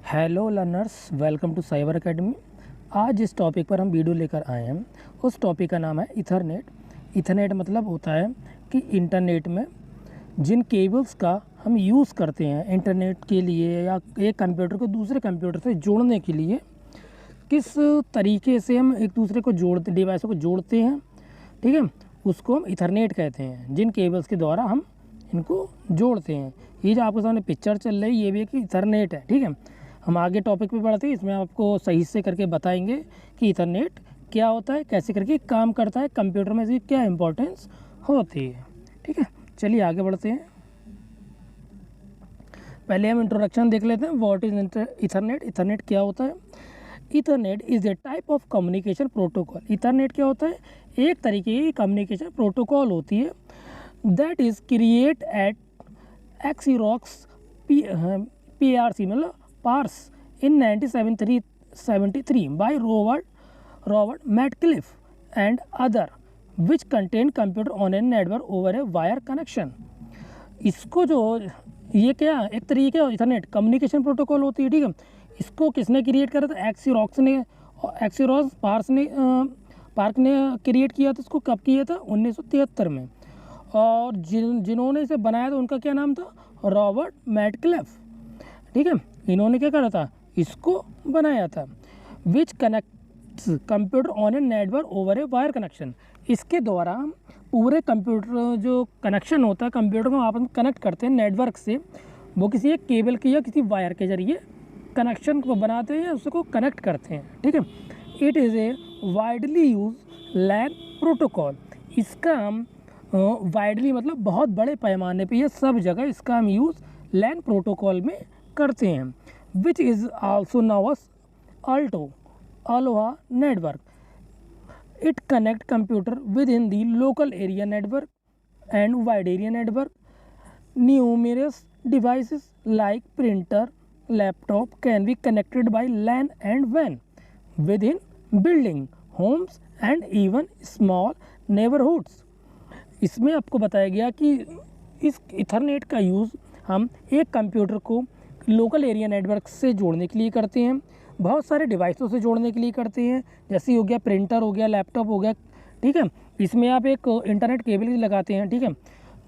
Hello learners, welcome to cyber academy. आज जिस topic पर हम वीडियो लेकर आए हैं उस टॉपिक का नाम है इथरनेट। इथरनेट मतलब होता है कि इंटरनेट में जिन केबल्स का हम यूज़ करते हैं इंटरनेट के लिए या एक कंप्यूटर को दूसरे कंप्यूटर से जोड़ने के लिए, किस तरीके से हम एक दूसरे को जोड़ते डिवाइसों को जोड़ते हैं, ठीक है, उसको हम इथरनेट कहते हैं। जिन केबल्स के द्वारा हम इनको जोड़ते हैं, ये जो आपके सामने पिक्चर चल रही है ये भी एक इथरनेट है, ठीक है। हम आगे टॉपिक पे बढ़ते हैं, इसमें आपको सही से करके बताएंगे कि इथरनेट क्या होता है, कैसे करके काम करता है, कंप्यूटर में इसकी क्या इंपॉर्टेंस होती है, ठीक है। चलिए आगे बढ़ते हैं। पहले हम इंट्रोडक्शन देख लेते हैं, व्हाट इज इथरनेट। इथरनेट क्या होता है? Ethernet is a type of communication protocol. Ethernet क्या होता है? एक तरीके की कम्युनिकेशन प्रोटोकॉल होती है that is create at Xerox PRC मतलब PARC in 1973 by Robert Metcalfe and other which contain computer on a network over a wire connection. इसको जो ये क्या एक तरीके का इथरनेट कम्युनिकेशन प्रोटोकॉल होती है, ठीक है। इसको किसने क्रिएट करा था? एक्सीरोक्स पार्क ने क्रिएट किया था। इसको कब किया था? 1973 में। और जिन्होंने इसे बनाया था उनका क्या नाम था? रॉबर्ट मैटक्लिफ, ठीक है। इन्होंने क्या करा था? इसको बनाया था। Which connects computer on a network over a wire connection. इसके द्वारा पूरे कंप्यूटर जो कनेक्शन होता है कंप्यूटर को आप कनेक्ट करते हैं नेटवर्क से, वो किसी एक केबल के या किसी वायर के जरिए कनेक्शन को बनाते हैं, उसको कनेक्ट करते हैं, ठीक है। It is a widely use LAN protocol. इसका हम वाइडली मतलब बहुत बड़े पैमाने पे, ये सब जगह इसका हम यूज़ लैन प्रोटोकॉल में करते हैं। Which is also known aloha network. It connect computer within the local area network and wide area network. Numerous devices like printer laptop can be connected by LAN and वैन within building homes and even small neighbourhoods. इसमें आपको बताया गया कि इस Ethernet का use हम एक कंप्यूटर को लोकल एरिया नेटवर्क से जोड़ने के लिए करते हैं, बहुत सारे डिवाइसों से जोड़ने के लिए करते हैं, जैसे हो गया प्रिंटर हो गया, लैपटॉप हो गया, ठीक है। इसमें आप एक इंटरनेट केबल लगाते हैं, ठीक है।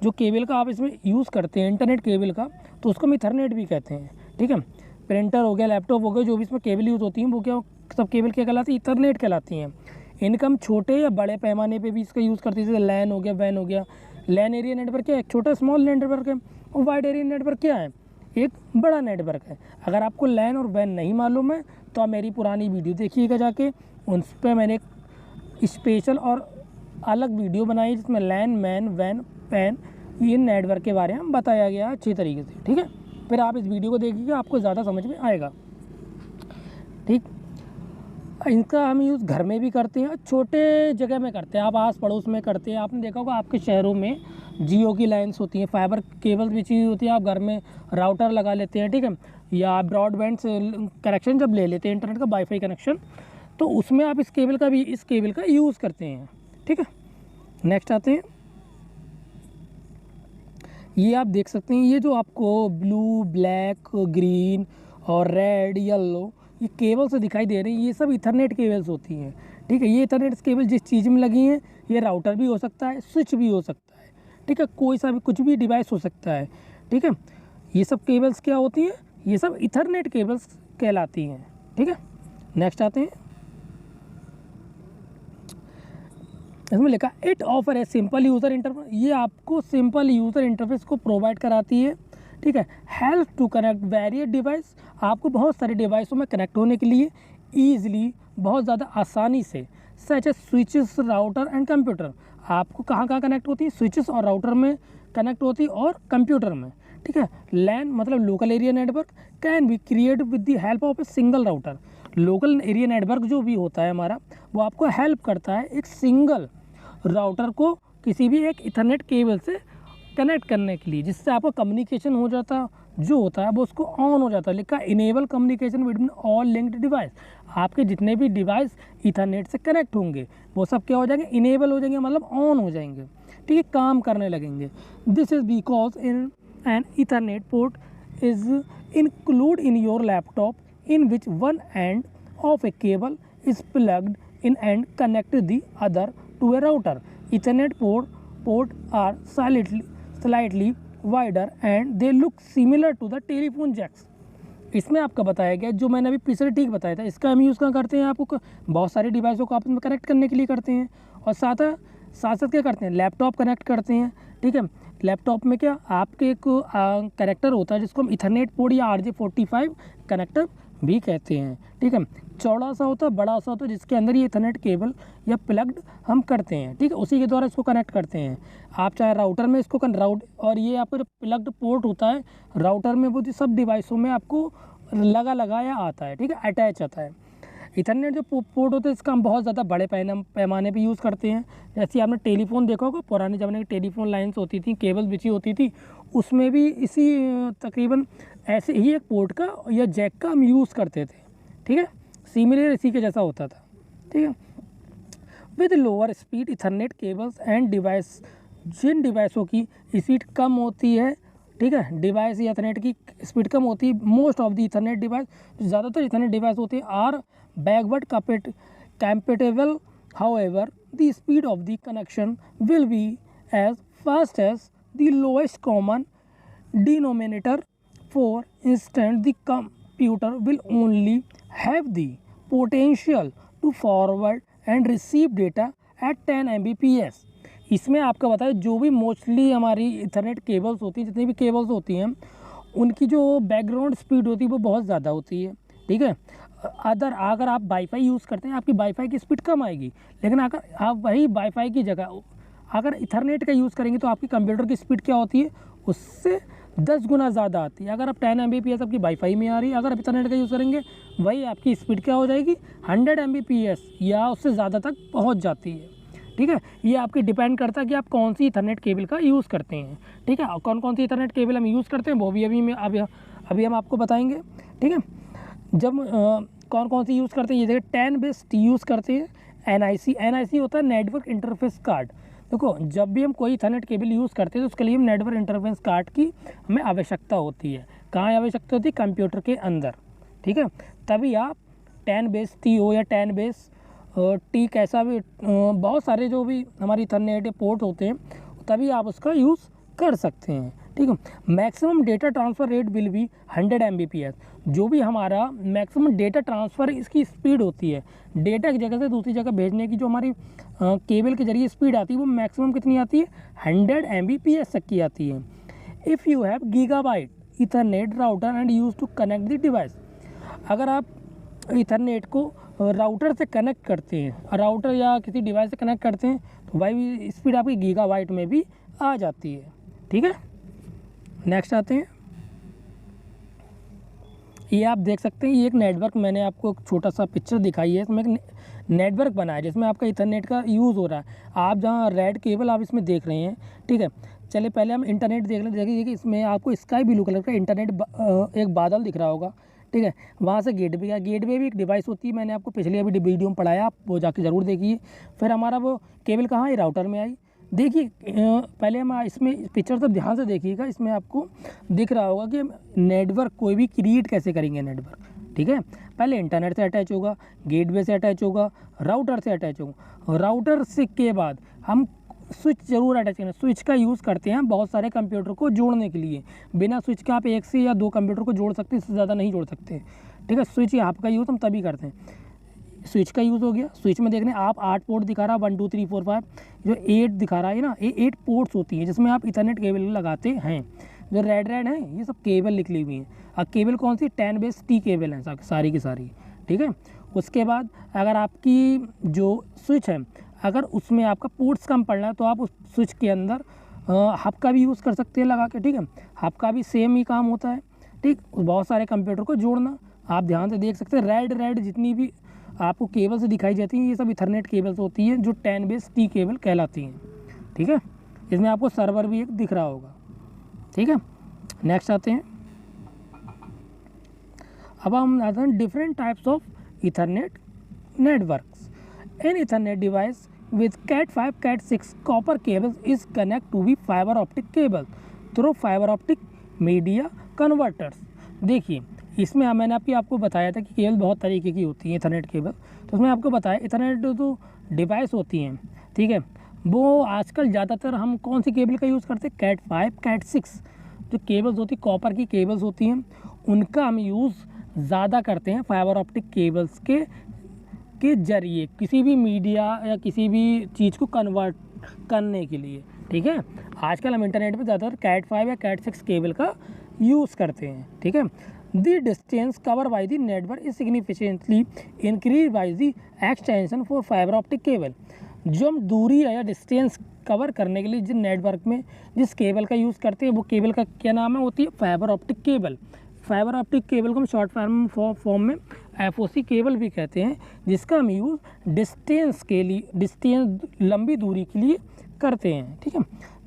जो केबल का आप इसमें यूज़ करते हैं इंटरनेट केबल का, तो उसको हम इथरनेट भी कहते हैं, ठीक है। प्रिंटर हो गया, लैपटॉप हो गया, जो भी इसमें केबल यूज़ होती हैं वो क्या सब केबल क्या कहलाती है? इथरनेट कहलाती हैं। इनका हम छोटे या बड़े पैमाने पे भी इसका यूज़ करते हैं, जैसे लैन हो गया, वैन हो गया। लैन एरिया नेटवर्क क्या है? एक छोटा स्मॉल नेटवर्क है। और वाइड एरिया नेटवर्क क्या है? एक बड़ा नेटवर्क है। अगर आपको लैन और वैन नहीं मालूम है तो आप मेरी पुरानी वीडियो देखिएगा जाके, उन पर मैंने एक स्पेशल और अलग वीडियो बनाई जिसमें लैन, मैन, वैन, पैन ये नेटवर्क के बारे में बताया गया अच्छी तरीके से, ठीक है। फिर आप इस वीडियो को देखिएगा, आपको ज़्यादा समझ में आएगा, ठीक। इनका हम यूज़ घर में भी करते हैं, छोटे जगह में करते हैं, आप आस पड़ोस में करते हैं। आपने देखा होगा आपके शहरों में जियो की लाइन्स होती हैं, फाइबर केबल बिछी हुई होती है, आप घर में राउटर लगा लेते हैं, ठीक है। या ब्रॉडबैंड से कनेक्शन जब ले लेते हैं इंटरनेट का वाईफाई कनेक्शन, तो उसमें आप इस केबल का यूज़ करते हैं, ठीक है। नेक्स्ट आते हैं, ये आप देख सकते हैं, ये जो आपको ब्लू, ब्लैक, ग्रीन और रेड, येलो ये केबल से दिखाई दे रही है, ये सब इथरनेट केबल्स होती हैं, ठीक है। ये इथरनेट केबल जिस चीज़ में लगी हैं, ये राउटर भी हो सकता है, स्विच भी हो सकता है, ठीक है। कोई सा भी कुछ भी डिवाइस हो सकता है, ठीक है। ये सब केबल्स क्या होती हैं? ये सब इथरनेट केबल्स कहलाती हैं, ठीक है। नेक्स्ट आते हैं, इसमें लिखा it offer a simple user interface. ये आपको सिंपल यूज़र इंटरफेस को प्रोवाइड कराती है, ठीक है। Help to connect various device. आपको बहुत सारे डिवाइसों में कनेक्ट होने के लिए ईजिली, बहुत ज़्यादा आसानी से, सच ए स्विचेस, राउटर एंड कंप्यूटर। आपको कहाँ कहाँ कनेक्ट होती है? स्विचेस और राउटर में कनेक्ट होती है और कंप्यूटर में, ठीक है। लैन मतलब local area network can be create with the help of a single router. Local area network जो भी होता है हमारा, वो आपको हेल्प करता है एक सिंगल राउटर को किसी भी एक इथरनेट केबल से कनेक्ट करने के लिए, जिससे आपका कम्युनिकेशन हो जाता जो होता है वो उसको ऑन हो जाता है। लिखा enable communication between all linked device. आपके जितने भी डिवाइस इथरनेट से कनेक्ट होंगे वो सब क्या हो जाएंगे? इनेबल हो जाएंगे, मतलब ऑन हो जाएंगे, ठीक है, काम करने लगेंगे। This is because in an Ethernet port is include in your laptop in which one end of a cable is plugged in and connected the other to a router. Ethernet port are slightly wider and they look similar to the telephone jacks. इसमें आपका बताया गया जो मैंने अभी पिछले ठीक बताया था, इसका हम यूज़ कहाँ करते हैं, आपको बहुत सारे डिवाइसों को आपस में कनेक्ट करने के लिए करते हैं, और साथ साथ क्या करते हैं, लैपटॉप कनेक्ट करते हैं। ठीक है, लैपटॉप में क्या आपके एक कनेक्टर होता है जिसको हम इथरनेट पोर्ट या RJ45 कनेक्टर भी कहते हैं। ठीक है, चौड़ा सा होता है, बड़ा सा होता है, जिसके अंदर ये इथरनेट केबल या प्लग्ड हम करते हैं। ठीक है, उसी के द्वारा इसको कनेक्ट करते हैं। आप चाहे राउटर में इसको और ये आपका जो प्लग्ड पोर्ट होता है राउटर में, वो सब डिवाइसों में आपको लगाया आता है। ठीक है, अटैच आता है। इथरनेट जो पोर्ट होता है इसका हम बहुत ज़्यादा बड़े पैमाने पे यूज़ करते हैं। जैसे आपने टेलीफोन देखा होगा, पुराने ज़माने की टेलीफोन लाइन्स होती थी, केबल बिछी होती थी, उसमें भी इसी तकरीबन ऐसे ही एक पोर्ट का या जैक का हम यूज़ करते थे। ठीक है, सिमिलर इसी के जैसा होता था। ठीक है, with lower speed ethernet cables and device, जिन डिवाइसों की स्पीड कम होती है, ठीक है, डिवाइस या इथरनेट की स्पीड कम होती है, most of the Ethernet device, ज़्यादातर इथरनेट डिवाइस होते हैं, are backward compatible. However, the speed of the connection will be as fast as the lowest common denominator. For instance, the computer will only have the potential to forward and receive data at 10 Mbps. इसमें आपका बताए जो भी mostly हमारी Ethernet cables होती हैं, जितनी भी केबल्स होती हैं, उनकी जो बैकग्राउंड स्पीड होती है वो बहुत ज़्यादा होती है। ठीक है, अगर आप वाईफाई यूज़ करते हैं आपकी वाईफाई की स्पीड कम आएगी, लेकिन अगर आप वही वाईफाई की जगह अगर इथरनेट का यूज़ करेंगे तो आपकी कंप्यूटर की स्पीड क्या होती है, उससे 10 गुना ज़्यादा आती है। अगर आप 10 Mbps आपकी वाईफाई में आ रही है, अगर आप इथरनेट का यूज़ करेंगे वही आपकी स्पीड क्या हो जाएगी, 100 Mbps या उससे ज़्यादा तक पहुँच जाती है। ठीक है, ये आपकी डिपेंड करता है कि आप कौन सी इथरनेट केबल का यूज़ करते हैं। ठीक है, कौन कौन सी इथरनेट केबल हम यूज़ करते हैं वो भी अभी हम आपको बताएंगे। ठीक है, जब कौन कौन सी यूज़ करते हैं, ये देखिए 10 बेस यूज़ करते हैं। NIC होता है नेटवर्क इंटरफेस कार्ड। देखो, जब भी हम कोई इथरनेट केबल यूज़ करते हैं तो उसके लिए हम नेटवर्क इंटरफेस कार्ड की हमें आवश्यकता होती है। कहाँ आवश्यकता होती है, कंप्यूटर के अंदर। ठीक है, तभी आप 10 बेस T हो या 10 बेस T कैसा भी, बहुत सारे जो भी हमारी इथरनेट पोर्ट होते हैं, तभी आप उसका यूज़ कर सकते हैं। ठीक है, maximum data transfer rate will be 100 Mbps। जो भी हमारा मैक्सिमम डेटा ट्रांसफ़र इसकी स्पीड होती है, डेटा एक जगह से दूसरी जगह भेजने की जो हमारी केबल के जरिए स्पीड आती है वो मैक्सिमम कितनी आती है, 100 Mbps तक की आती है। If you have gigabyte Ethernet router and use to connect the device, अगर आप इथरनेट को राउटर से कनेक्ट करते हैं, राउटर या किसी डिवाइस से कनेक्ट करते हैं, तो वही स्पीड आपकी गीगाबाइट में भी आ जाती है। ठीक है, नेक्स्ट आते हैं। ये आप देख सकते हैं, ये एक नेटवर्क, मैंने आपको एक छोटा सा पिक्चर दिखाई है, इसमें एक नेटवर्क बना है जिसमें आपका इथरनेट का यूज़ हो रहा है। आप जहाँ रेड केबल आप इसमें देख रहे हैं। ठीक है, चलिए पहले हम इंटरनेट देख लें। देखिए कि इसमें आपको स्काई ब्लू कलर का इंटरनेट एक बादल दिख रहा होगा। ठीक है, वहाँ से गेटवे का, गेटवे भी एक डिवाइस होती है, मैंने आपको पिछले अभी वीडियो में पढ़ाया, आप वो जाके ज़रूर देखिए। फिर हमारा वो केबल कहाँ है, राउटर में आई। देखिए पहले हम इसमें पिक्चर सब ध्यान से देखिएगा, इसमें आपको दिख रहा होगा कि नेटवर्क कोई भी क्रिएट कैसे करेंगे नेटवर्क। ठीक है, पहले इंटरनेट से अटैच होगा, गेटवे से अटैच होगा, राउटर से अटैच होगा, राउटर से के बाद हम स्विच ज़रूर अटैच करें। स्विच का यूज़ करते हैं बहुत सारे कंप्यूटर को जोड़ने के लिए। बिना स्विच के आप एक से या दो कंप्यूटर को जोड़ सकते हैं, इससे ज़्यादा नहीं जोड़ सकते। ठीक है, स्विच यहाँ का यूज़ हम तभी करते हैं। स्विच का यूज़ हो गया। स्विच में देख रहे हैं आप 8 पोर्ट दिखा रहा है, 1 2 3 4 5, जो 8 दिखा रहा है ना, ये 8 पोर्ट्स होती हैं जिसमें आप इथरनेट केबल लगाते हैं। जो रेड है ये सब केबल निकली हुई हैं। अब केबल कौन सी, 10 बेस T केबल हैं सारी की सारी। ठीक है, उसके बाद अगर आपकी जो स्विच है, अगर उसमें आपका पोर्ट्स कम पड़ना है तो आप उस स्विच के अंदर हब का भी यूज़ कर सकते हैं लगा के। ठीक है, हब का भी सेम ही काम होता है। ठीक, बहुत सारे कंप्यूटर को जोड़ना, आप ध्यान से देख सकते हैं रेड जितनी भी आपको केबल से दिखाई जाती हैं, ये सब इथरनेट केबल्स होती हैं जो 10 बेस T केबल कहलाती हैं। ठीक है, इसमें आपको सर्वर भी एक दिख रहा होगा। ठीक है, नेक्स्ट आते हैं। अब हम आते हैं different types of Ethernet networks. An Ethernet device with Cat5, Cat6 copper cables is connect to be fiber optic cable through fiber optic media converters। देखिए इसमें मैंने आपको बताया था कि केबल बहुत तरीके की होती है इथरनेट केबल। तो उसमें आपको बताया इथरनेट जो डिवाइस होती हैं, ठीक है, वो आजकल ज़्यादातर हम कौन सी केबल का यूज़ करते हैं, कैट 5 कैट 6 जो केबल्स होती कॉपर की केबल्स होती हैं उनका हम यूज़ ज़्यादा करते हैं फाइबर ऑप्टिक केबल्स के ज़रिए किसी भी मीडिया या किसी भी चीज़ को कन्वर्ट करने के लिए, ठीक है। आजकल हम इंटरनेट पे ज़्यादातर कैट 5 या कैट 6 केबल का यूज़ करते हैं, ठीक है। The distance cover by the network is significantly increase by the extension for fibre optic cable. जो हम दूरी या डिस्टेंस कवर करने के लिए जिस नेटवर्क में जिस केबल का यूज़ करते हैं वो केबल का क्या नाम है, होती है fibre optic cable. Fibre optic cable को हम शॉर्ट फॉर्म में FOC केबल भी कहते हैं, जिसका हम यूज़ डिस्टेंस लंबी दूरी के लिए करते हैं, ठीक है।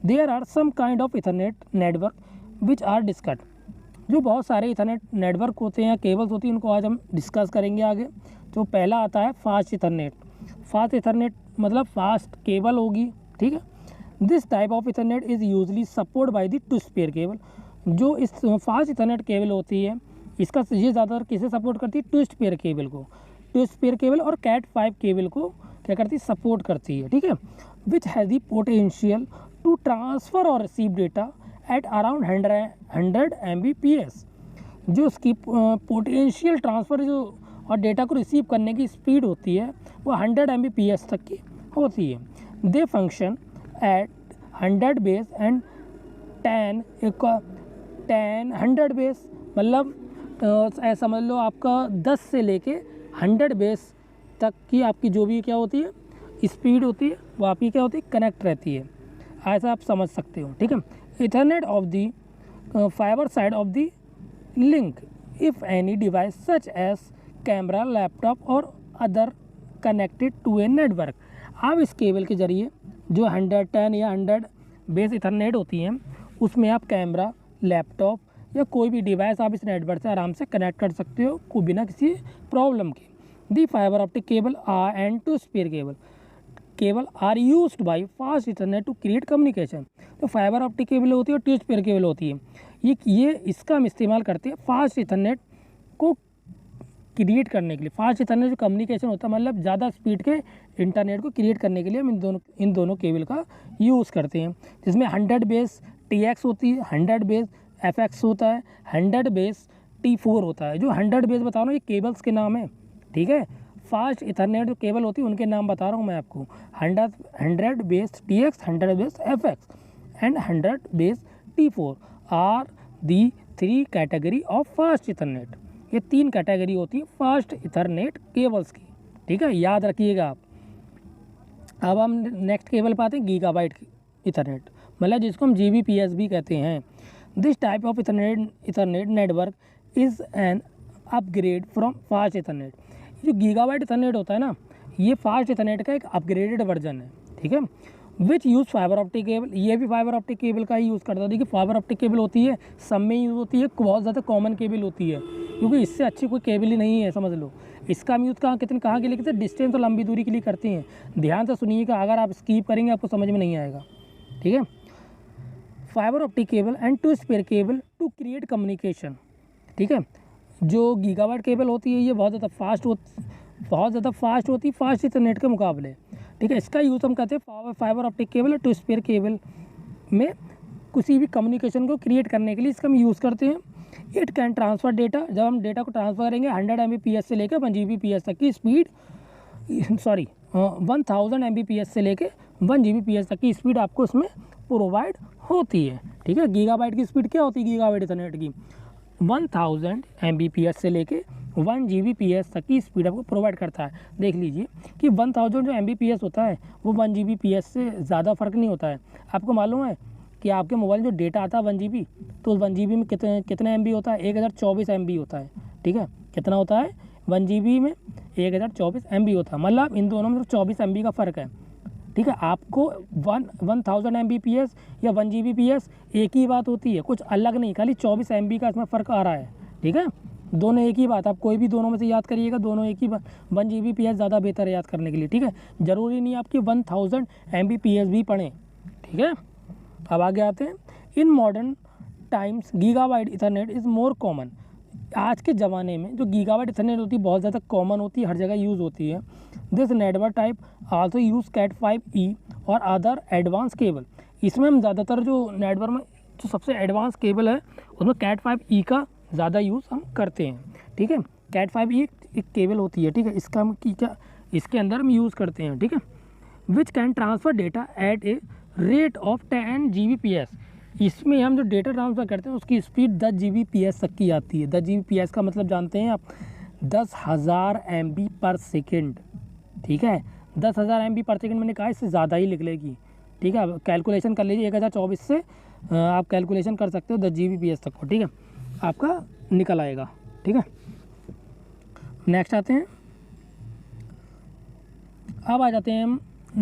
There are some kind of Ethernet network which are discussed. जो बहुत सारे इथरनेट नेटवर्क होते हैं या केबल्स होती हैं उनको आज हम डिस्कस करेंगे आगे। तो पहला आता है फास्ट इथरनेट। फास्ट इथरनेट मतलब फास्ट केबल होगी, ठीक है। This type of Ethernet is usually support by the two spare cable. जो इस फास्ट इथरनेट केबल होती है इसका ये ज़्यादातर किसे सपोर्ट करती है, ट्विस्ट पेयर केबल को। ट्विस्ट पेयर केबल और कैट 5 केबल को क्या करती है, सपोर्ट करती है, ठीक है। Which has the potential to transfer और receive data at around 100 Mbps। जो उसकी पोटेंशियल ट्रांसफ़र जो और डेटा को रिसीव करने की स्पीड होती है वो 100 Mbps तक की होती है। They function at 100 base and 100 base मतलब ऐसा समझ लो आपका 10 से लेके 100 बेस तक की आपकी जो भी क्या होती है स्पीड होती है वो आपकी क्या होती है, कनेक्ट रहती है। ऐसा आप समझ सकते हो, ठीक है। Ethernet of the fibre side of the link if any device such as camera, laptop और other connected to a network. आप इस केबल के ज़रिए जो 110 या 100 बेस इथरनेट होती हैं उसमें आप कैमरा, लैपटॉप या कोई भी डिवाइस आप इस नेटवर्क से आराम से कनेक्ट कर सकते हो को बिना किसी प्रॉब्लम के। The fibre optic cable and two spare cable are used by fast ethernet to create communication. तो फाइबर ऑप्टिक केबल होती है और टू स्पेयर केबल होती है, ये इसका हम इस्तेमाल करते हैं फास्ट इथरनेट को क्रिएट करने के लिए। फास्ट इथरनेट जो कम्युनिकेशन होता है मतलब ज़्यादा स्पीड के इंटरनेट को क्रिएट करने के लिए हम इन दोनों केबल का यूज़ करते हैं, जिसमें 100 बेस TX होती है, 100 बेस FX होता है, 100 बेस T4 होता है। जो 100 बेस बता रहा हूँ ये केबल्स के नाम है, ठीक है। फास्ट इथरनेट जो केबल होती है उनके नाम बता रहा हूँ मैं आपको। 100 base TX, 100 base FX and 100 base T4 are the 3 category of fast Ethernet. ये 3 कैटेगरी होती है फास्ट इथरनेट केबल्स की, ठीक है, याद रखिएगा आप। अब हम नेक्स्ट केबल पाते हैं गीगाबाइट इथरनेट, मतलब जिसको हम GBPS भी कहते हैं। This type of Ethernet network is an upgrade from fast Ethernet. जो गीगाबाइट इथरनेट होता है ना ये फास्ट इथरनेट का एक अपग्रेडेड वर्जन है, ठीक है। विच यूज़ फाइबर ऑप्टिक केबल, ये भी फाइबर ऑप्टिक केबल का ही यूज़ करता है। देखिए फाइबर ऑप्टिक केबल होती है सब में यूज़ होती है, बहुत ज़्यादा कॉमन केबल होती है क्योंकि इससे अच्छी कोई केबल ही नहीं है, समझ लो। इसका हम यूज़ कहाँ के लिए करते हैं, डिस्टेंस और लंबी दूरी के लिए करते हैं। ध्यान से सुनिएगा, अगर आप स्कीप करेंगे आपको समझ में नहीं आएगा, ठीक है। Fibre optic cable and two spare cable to create communication, ठीक है। जो गीगाबाइट केबल होती है ये बहुत ज़्यादा फास्ट होती है फास्ट इथरनेट के मुकाबले, ठीक है। इसका यूज़ हम करते हैं फाइबर ऑप्टिक केबल और टू स्पेयर केबल में किसी भी कम्युनिकेशन को क्रिएट करने के लिए इसका हम यूज़ करते हैं। इट कैन ट्रांसफ़र डेटा, जब हम डेटा को ट्रांसफ़र करेंगे 100 Mbps से लेकर 1 Gbps तक की स्पीड 1000 Mbps से लेकर 1 Gbps तक की स्पीड आपको इसमें प्रोवाइड होती है, ठीक है। गीगाबाइट की स्पीड क्या होती है गीगाबाइट इथरनेट की, 1000 Mbps से लेके 1 Gbps तक की स्पीड आपको प्रोवाइड करता है। देख लीजिए कि 1000 जो Mbps होता है वो 1 Gbps से ज़्यादा फ़र्क नहीं होता है। आपको मालूम है कि आपके मोबाइल जो डेटा आता है 1 GB, तो 1 GB में कितने MB होता है, 1024 MB होता है, ठीक है। कितना होता है 1 GB में 1024 MB होता है, मतलब इन दोनों में 24 MB का फ़र्क है, ठीक है। आपको 1000 Mbps या 1 Gbps एक ही बात होती है, कुछ अलग नहीं, खाली 24 MB का इसमें फ़र्क आ रहा है, ठीक है। दोनों एक ही बात, आप कोई भी दोनों में से याद करिएगा, दोनों एक ही बात। 1 Gbps ज़्यादा बेहतर है याद करने के लिए, ठीक है। ज़रूरी नहीं आपकी 1000 Mbps भी पढ़ें, ठीक है। अब आगे आते हैं। In modern times gigabyte Ethernet is more common. आज के ज़माने में जो गीगाबाइट इथरनेट होती है बहुत ज़्यादा कॉमन होती है, हर जगह यूज़ होती है। This network type also use Cat5e और अदर एडवांस केबल। इसमें हम ज़्यादातर जो नेटवर्क में जो सबसे एडवांस केबल है उसमें Cat5e का ज़्यादा यूज़ हम करते हैं, ठीक है। Cat5e एक केबल होती है, ठीक है, इसका हम क्या इसके अंदर हम यूज़ करते हैं, ठीक है। Which can transfer data eight a rate of 10 Gbps। इसमें हम जो डेटा ट्रांसफ़र करते हैं उसकी स्पीड 10 Gbps तक की आती है। 10 Gbps का मतलब जानते हैं आप, 10,000 MB पर सेकेंड, ठीक है। 10,000 MB पर सेकेंड मैंने कहा, इससे ज़्यादा ही लिख लेगी, ठीक है। अब कैलकुलेशन कर लीजिए, 1024 से आप कैलकुलेशन कर सकते हो 10 Gbps तक को, ठीक है, आपका निकल आएगा, ठीक है। नेक्स्ट आते हैं, अब आ जाते हैं हम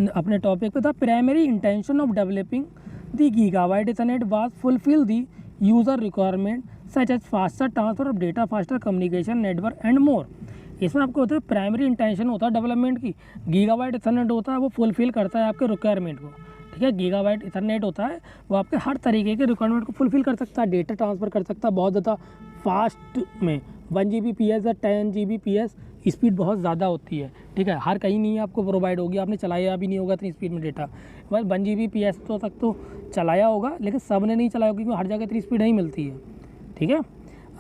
अपने टॉपिक पे। The primary intention of developing the gigabyte Ethernet was fulfil the user requirement such as faster transfer of data, faster communication network and more. इसमें आपको होता है प्राइमरी इंटेंशन होता है डेवलपमेंट की, गीगाबाइट इथरनेट होता है वो फुलफिल करता है आपके रिक्वायरमेंट को, ठीक है। गीगाबाइट इथरनेट होता है वो आपके हर तरीके के रिक्वायरमेंट को फुलफिल कर सकता है, डेटा ट्रांसफ़र कर सकता है बहुत ज़्यादा फास्ट में। 1 Gbps या 10 Gbps स्पीड बहुत ज़्यादा होती है, ठीक है। हर कहीं नहीं आपको प्रोवाइड होगी, आपने चलाया भी नहीं होगा इतनी स्पीड में डेटा, बस 1 Gbps तो तक तो चलाया होगा, लेकिन सब ने नहीं चलाया होगा क्योंकि हर जगह इतनी स्पीड नहीं मिलती है, ठीक है।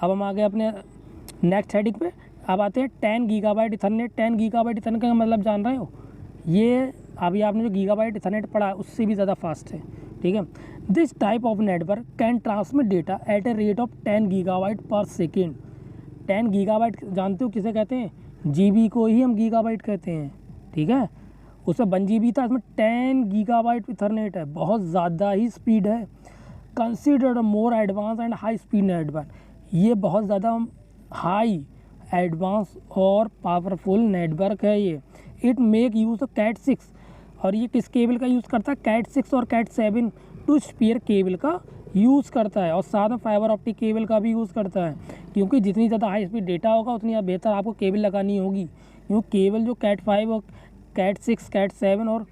अब हम आ गए अपने नेक्स्ट हेडिंग पे। अब आते हैं 10 गीगाबाइट इथरनेट। 10 गीगाबाइट इथरनेट का मतलब जान रहे हो, ये अभी आपने जो गीगाबाइट इथरनेट पढ़ा उससे भी ज़्यादा फास्ट है, ठीक है। This type of network can transmit data eight a rate of 10 gigabyte पर सेकेंड। 10 गीगाबाइट जानते हो किसे कहते हैं, GB को ही हम गीगाबाइट कहते हैं, ठीक है। उसमें 1 GB था, इसमें 10 गीगाबाइट इथरनेट है, बहुत ज़्यादा ही स्पीड है। Considered more advance and high speed network, ये बहुत ज़्यादा हाई एडवांस और पावरफुल नेटवर्क है ये। It make use of Cat6, और ये किस केबल का यूज़ करता है, Cat6 और Cat7 टू स्पीयर केबल का यूज़ करता है, और साथ में फाइबर ऑप्टिक केबल का भी यूज़ करता है, क्योंकि जितनी ज़्यादा हाई स्पीड डेटा होगा उतनी बेहतर आपको केबल लगानी होगी। क्योंकि केबल जो Cat5 और Cat6 Cat7 और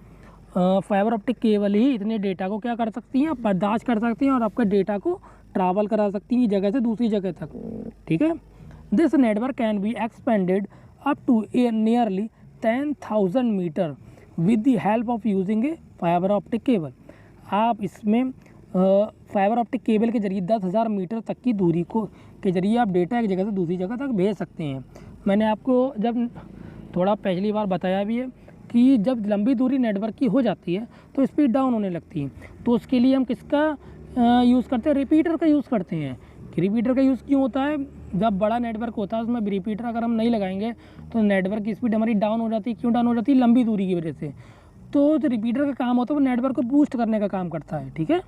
फाइबर ऑप्टिक केबल ही इतने डेटा को क्या कर सकती हैं, बर्दाश्त कर सकती हैं और आपका डेटा को ट्रैवल करा सकती हैं जगह से दूसरी जगह तक, ठीक है। This network can be expanded up to nearly 10,000 metre with the help of using a fibre optic cable. आप इसमें फाइबर ऑप्टिक केबल के जरिए 10,000 मीटर तक की दूरी को के जरिए आप डेटा एक जगह से दूसरी जगह तक भेज सकते हैं। मैंने आपको जब थोड़ा पहली बार बताया भी है कि जब लंबी दूरी नेटवर्क की हो जाती है तो स्पीड डाउन होने लगती है, तो उसके लिए हम किसका यूज़ करते हैं, रिपीटर का यूज़ करते हैं। कि रिपीटर का यूज़ क्यों होता है, जब बड़ा नेटवर्क होता है उसमें रिपीटर अगर हम नहीं लगाएंगे तो नेटवर्क की स्पीड हमारी डाउन हो जाती है। क्यों डाउन हो जाती है, लंबी दूरी की वजह से। तो जो रिपीटर का काम होता है वो नेटवर्क को बूस्ट करने का काम करता है, ठीक है।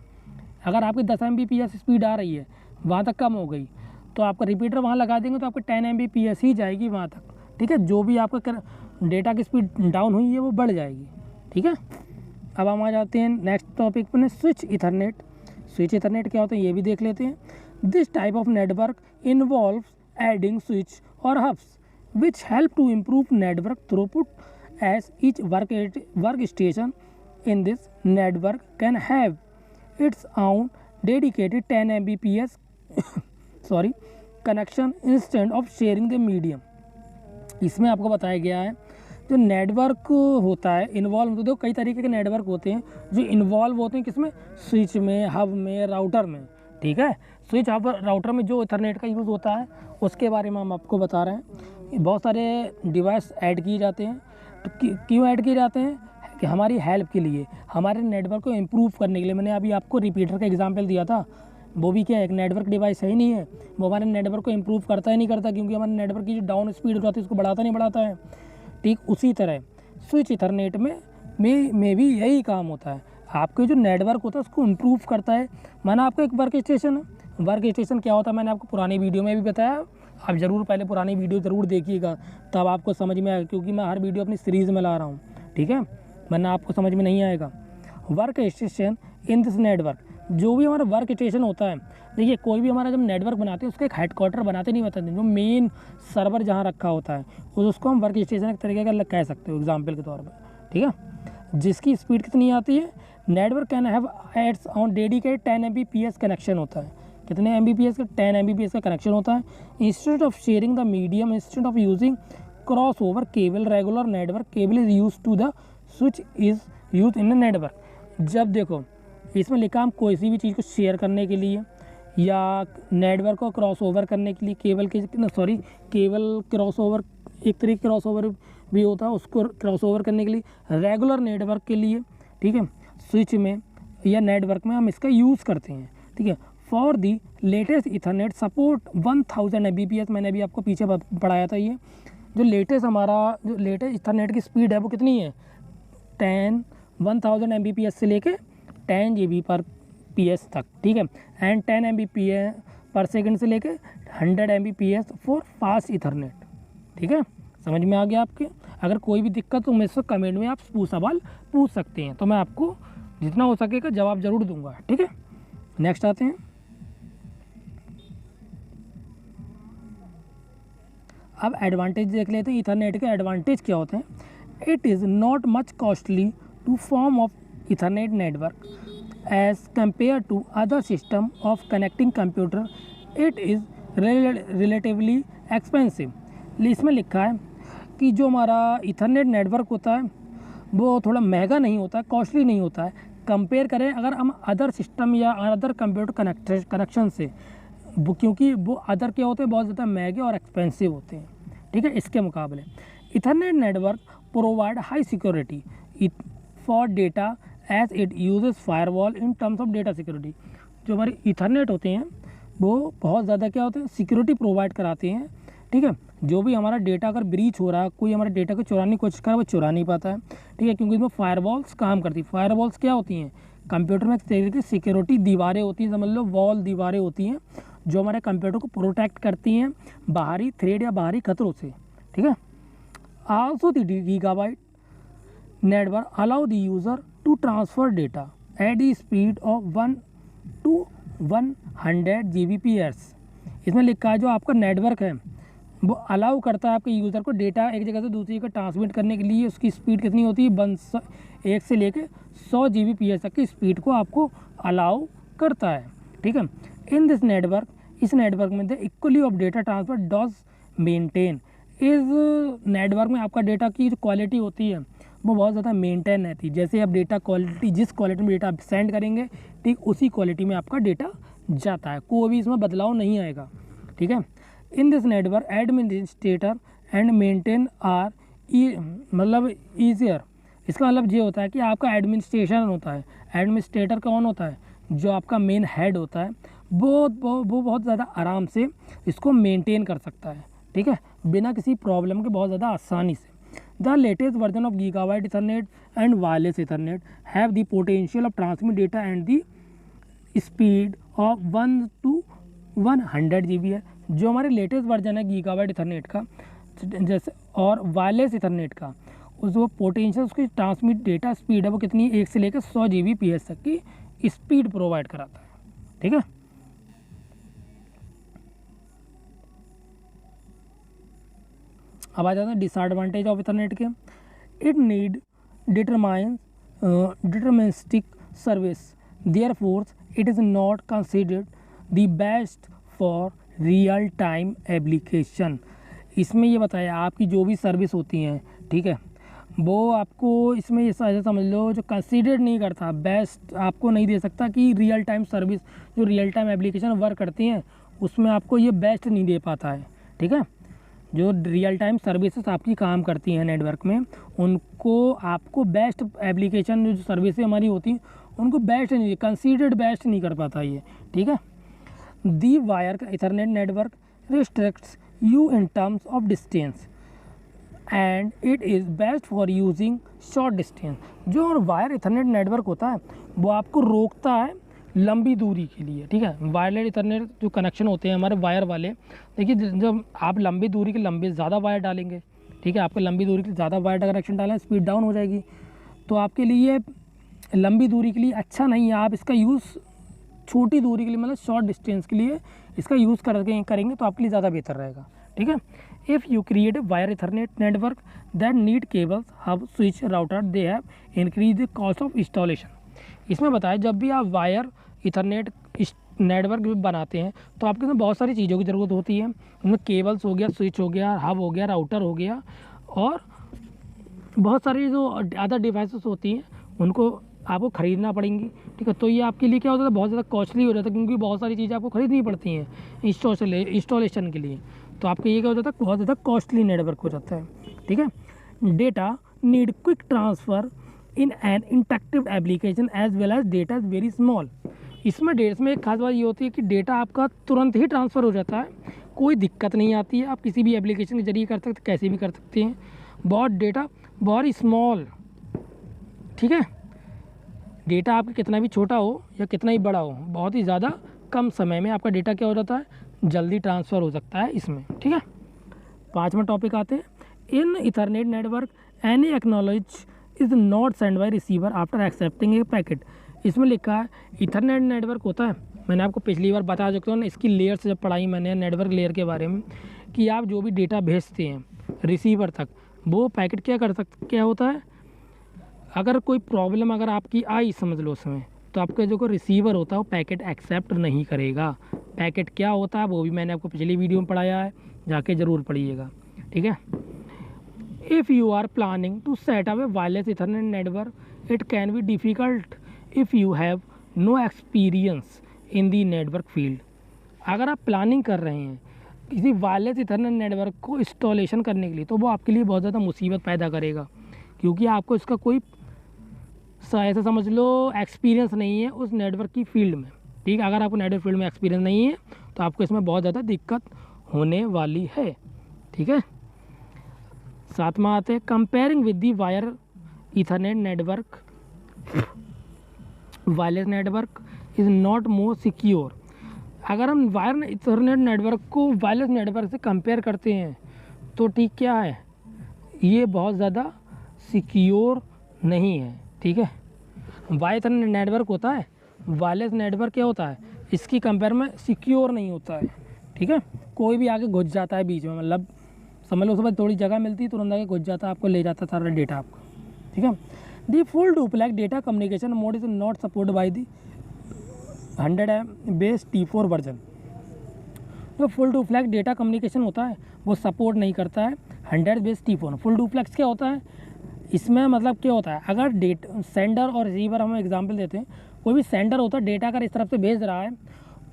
अगर आपकी 10 Mbps स्पीड आ रही है, वहाँ तक कम हो गई, तो आपका रिपीटर वहाँ लगा देंगे तो आपकी 10 Mbps ही जाएगी वहाँ तक, ठीक है। जो भी आपका डेटा की स्पीड डाउन हुई है वो बढ़ जाएगी, ठीक है। अब हम आ जाते हैं नेक्स्ट टॉपिक पर, स्विच इथरनेट। स्विच इथरनेट क्या होता है ये भी देख लेते हैं। This type of network involves adding switch और hubs which help to improve network throughput as each work station in this network can have its own dedicated 10 Mbps connection instead of sharing the medium। इसमें आपको बताया गया है जो network होता है involve, तो देखो कई तरीके के नेटवर्क होते हैं जो इन्वॉल्व होते हैं किसमें, स्विच में, हब में, राउटर में, ठीक है। स्विच हब राउटर में जो इथरनेट का यूज़ होता है उसके बारे में हम आपको बता रहे हैं। बहुत सारे डिवाइस ऐड किए जाते हैं, तो क्यों ऐड किए जाते हैं कि हमारी हेल्प के लिए, हमारे नेटवर्क को इम्प्रूव करने के लिए। मैंने अभी आपको रिपीटर का एग्जांपल दिया था, वो भी क्या है, एक नेटवर्क डिवाइस है ही नहीं है, वो हमारे नेटवर्क को इम्प्रूव करता ही नहीं करता, क्योंकि हमारे नेटवर्क की जो डाउन स्पीड होती है उसको बढ़ाता नहीं बढ़ाता है। ठीक उसी तरह स्विच इथरनेट में भी यही काम होता है, आपके जो नेटवर्क होता है उसको इम्प्रूव करता है। माना आपका एक वर्क स्टेशन है, वर्क स्टेशन क्या होता है मैंने आपको पुरानी वीडियो में भी बताया, आप ज़रूर पहले पुरानी वीडियो ज़रूर देखिएगा तब आपको समझ में आएगा, क्योंकि मैं हर वीडियो अपनी सीरीज़ में ला रहा हूँ, ठीक है, वरना आपको समझ में नहीं आएगा। Work station in this network, जो भी हमारा वर्क स्टेशन होता है, देखिए कोई भी हमारा जब नेटवर्क बनाते हैं उसका एक हेडक्वार्टर बनाते नहीं बताते, जो मेन सर्वर जहाँ रखा होता है उसको हम वर्क स्टेशन एक तरीके का कह सकते हो एग्जाम्पल के तौर पर, ठीक है। जिसकी स्पीड कितनी आती है, network can have its own dedicated 10 Mbps connection होता है, कितने Mbps का, 10 Mbps का कनेक्शन होता है। Instead of sharing the medium, instead of using crossover cable, regular network cable is use to the switch is use in the network. जब देखो इसमें लिखा हम कोई सी भी चीज़ को शेयर करने के लिए या नेटवर्क को क्रॉस ओवर करने के लिए केबल क्रॉस ओवर, एक तरीके क्रॉस ओवर भी होता है, उसको क्रॉस ओवर करने के लिए, रेगुलर नेटवर्क के लिए, ठीक है, स्विच में या नेटवर्क में हम इसका यूज़ करते हैं, ठीक है। For the latest Ethernet support 1000 Mbps, मैंने अभी आपको पीछे पढ़ाया था। ये जो लेटेस्ट इथरनेट की स्पीड है वो कितनी है, 1000 Mbps से लेके 10 Gbps तक, ठीक है। एंड 10 Mbps पर सेकंड से लेके 100 Mbps फॉर फास्ट इथरनेट, ठीक है। समझ में आ गया आपके? अगर कोई भी दिक्कत हो मुझसे कमेंट में आप सवाल पूछ सकते हैं, तो मैं आपको जितना हो सकेगा जवाब ज़रूर दूंगा, ठीक है। नेक्स्ट आते हैं। अब एडवांटेज देख लेते हैं, इथरनेट के एडवांटेज क्या होते हैं। It is not much costly to form of Ethernet network as compare to other system of connecting computer. It is relatively expensive. इसमें लिखा है कि जो हमारा इथरनेट नेटवर्क होता है वो थोड़ा महंगा नहीं होता है, कॉस्टली नहीं होता है, कंपेयर करें अगर हम अदर सिस्टम या अदर कंप्यूटर कनेक्शन से, क्योंकि वो अदर क्या होते हैं, बहुत ज़्यादा महंगे और एक्सपेंसिव होते हैं, ठीक है। इसके मुकाबले Ethernet network provide high security for data as it uses firewall in terms of data security. जो हमारे इथरनेट होते हैं वो बहुत ज़्यादा क्या होते हैं, सिक्योरिटी प्रोवाइड कराते हैं, ठीक है। जो भी हमारा डेटा अगर ब्रीच हो रहा है, कोई हमारे डेटा को चुराने की कोशिश कर वो चुरा नहीं पाता है, ठीक है, क्योंकि इसमें फायरवॉल्स काम करती है। फायरवॉल्स क्या होती हैं, कंप्यूटर में एक तरीके की सिक्योरिटी दीवारें होती हैं, समझ लो वॉल दीवारें होती हैं जो हमारे कंप्यूटर को प्रोटेक्ट करती हैं बाहरी थ्रेड या बाहरी खतरों से, ठीक है। Also the gigabyte network allow the user to transfer data at the speed of 1 to 100 Gbps। इसमें लिखा है जो आपका नेटवर्क है वो अलाउ करता है आपके यूज़र को डेटा एक जगह से दूसरी जगह ट्रांसमिट करने के लिए। उसकी स्पीड कितनी होती है, 1 से लेके 100 Gbps तक की स्पीड को आपको अलाउ करता है, ठीक है। इन दिस नेटवर्क, इस नेटवर्क में the equally of data transfer does maintain. इस नेटवर्क में आपका डेटा की जो क्वालिटी होती है वो बहुत ज़्यादा मेंटेन रहती है। जैसे आप डेटा क्वालिटी, जिस क्वालिटी में डेटा आप सेंड करेंगे, ठीक उसी क्वालिटी में आपका डेटा जाता है, कोई भी इसमें बदलाव नहीं आएगा, ठीक है। In this network administrator and maintain are मतलब ईजियर। इसका मतलब ये होता है कि आपका एडमिनिस्ट्रेशन होता है, एडमिनिस्ट्रेटर कौन होता है, जो आपका मेन हेड होता है, वो बहुत ज़्यादा आराम से इसको मेंटेन कर सकता है, ठीक है, बिना किसी प्रॉब्लम के, बहुत ज़्यादा आसानी से। The latest version of gigabyte Ethernet and wireless Ethernet have the potential of transmit data and the speed of 1 to 100 Gbps। जो हमारे लेटेस्ट वर्जन है गीगाबाइट इथरनेट का जैसे और वायरलेस इथरनेट का, उस वो पोटेंशियल उसकी ट्रांसमिट डेटा स्पीड है वो कितनी, 1 से लेकर 100 Gbps तक की स्पीड प्रोवाइड कराता है, ठीक है। अब आ जाते हैं डिसएडवांटेज ऑफ इथरनेट के। It need deterministic service, therefore it is not considered the best for real time application. इसमें ये बताया आपकी जो भी सर्विस होती हैं, ठीक है, वो आपको इसमें ऐसा समझ लो जो कंसीडर नहीं करता, बेस्ट आपको नहीं दे सकता कि रियल टाइम सर्विस, जो रियल टाइम एप्लीकेशन वर्क करती हैं उसमें आपको ये बेस्ट नहीं दे पाता है, ठीक है। जो रियल टाइम सर्विसेज आपकी काम करती हैं नेटवर्क में, उनको आपको बेस्ट एप्लीकेशन जो सर्विसेज हमारी होती हैं उनको बेस्ट नहीं, कंसीडर्ड बेस्ट नहीं कर पाता ये, ठीक है। दी wire Ethernet network restricts you in terms of distance and it is best for using short distance। जो वायर इथरनेट नेटवर्क होता है वो आपको रोकता है लंबी दूरी के लिए, ठीक है। वायरलेस इथरनेट जो कनेक्शन होते हैं हमारे वायर वाले, देखिए जब आप लंबी दूरी के ज़्यादा वायर डालेंगे, ठीक है, आपको लंबी दूरी के ज़्यादा वायर का कनेक्शन डालें, स्पीड डाउन हो जाएगी, तो आपके लिए लंबी दूरी के लिए अच्छा नहीं है। आप इसका यूज़ छोटी दूरी के लिए, मतलब शॉर्ट डिस्टेंस के लिए इसका यूज़ करेंगे तो आपके लिए ज़्यादा बेहतर रहेगा, ठीक है। If you create a wire Ethernet network that need cables, hub, switch, router, they have increase the cost of installation. इसमें बताया जब भी आप वायर इथरनेट नेटवर्क भी बनाते हैं तो आपके इसमें बहुत सारी चीज़ों की ज़रूरत होती है। उनमें केबल्स हो गया, स्विच हो गया, हब हो गया, राउटर हो गया, और बहुत सारी जो अदर डिवाइसेस होती हैं उनको आपको ख़रीदना पड़ेंगी। ठीक है, तो ये आपके लिए क्या होता है, बहुत ज़्यादा कॉस्टली हो जाता है, क्योंकि बहुत सारी चीज़ें आपको ख़रीदनी पड़ती हैं इंस्टॉलेशन के लिए। तो आपके ये क्या हो जाता है, बहुत ज़्यादा कॉस्टली नेटवर्क हो जाता है। ठीक है, data need quick transfer in an interactive application as well as data is very small. इसमें एक खास बात ये होती है कि डेटा आपका तुरंत ही ट्रांसफ़र हो जाता है, कोई दिक्कत नहीं आती है, आप किसी भी एप्लीकेशन के जरिए कर सकते, कैसे भी कर सकते हैं। बहुत डेटा बहुत स्मॉल, ठीक है, डेटा आपका कितना भी छोटा हो या कितना ही बड़ा हो, बहुत ही ज़्यादा कम समय में आपका डेटा क्या हो जाता है, जल्दी ट्रांसफ़र हो सकता है इसमें। ठीक है, 5वां टॉपिक आते हैं, in ethernet network any acknowledge is not send by receiver after accepting a packet. इसमें लिखा है इथरनेट नेटवर्क होता है, मैंने आपको पिछली बार बता चुका हूँ, इसकी लेयर से जब पढ़ाई मैंने नेटवर्क लेयर के बारे में, कि आप जो भी डेटा भेजते हैं रिसीवर तक, वो पैकेट क्या होता है, अगर कोई प्रॉब्लम अगर आपकी आई समझ लो उसमें, तो आपका जो रिसीवर होता है वो पैकेट एक्सेप्ट नहीं करेगा। पैकेट क्या होता है वो भी मैंने आपको पिछली वीडियो में पढ़ाया है, जाके ज़रूर पढ़िएगा। ठीक है, if you are planning to set up a wireless Ethernet network it can be difficult if you have no experience in the network field. अगर आप प्लानिंग कर रहे हैं किसी वायरलेस इथरनेट नेटवर्क को इंस्टॉलेशन करने के लिए, तो वो आपके लिए बहुत ज़्यादा मुसीबत पैदा करेगा, क्योंकि आपको इसका कोई ऐसा समझ लो एक्सपीरियंस नहीं है उस नेटवर्क की फील्ड में। ठीक है, अगर आपको नेटवर्क फील्ड में एक्सपीरियंस नहीं है तो आपको इसमें बहुत ज़्यादा दिक्कत होने वाली है। ठीक है, 7वां आते हैं, comparing with the wire Ethernet network, wireless network is not more secure. अगर हम वायर इथरनेट नेटवर्क को वायरलेस नेटवर्क से कंपेयर करते हैं तो ठीक क्या है, ये बहुत ज़्यादा सिक्योर नहीं है। ठीक है, वायर इथरनेट नेटवर्क होता है, वायरलेस नेटवर्क क्या होता है, इसकी कंपेयर में सिक्योर नहीं होता है। ठीक है, कोई भी आगे घुस जाता है बीच में, मतलब समझ लो उसके बाद थोड़ी जगह मिलती है तुरंत आगे घुस जाता है, आपको ले जाता है सारा डेटा आपका। ठीक है, the full duplex data communication mode is not support by the 100 Mbps T4 version. जो फुल डुप्लेक्स डेटा कम्युनिकेशन होता है वो सपोर्ट नहीं करता है 100 Mbps T4। फुल डुप्लेक्स क्या होता है, इसमें मतलब क्या होता है, अगर सेंडर और रिसीवर, हम एग्जांपल देते हैं, कोई भी सेंडर होता है डेटा अगर इस तरफ से भेज रहा है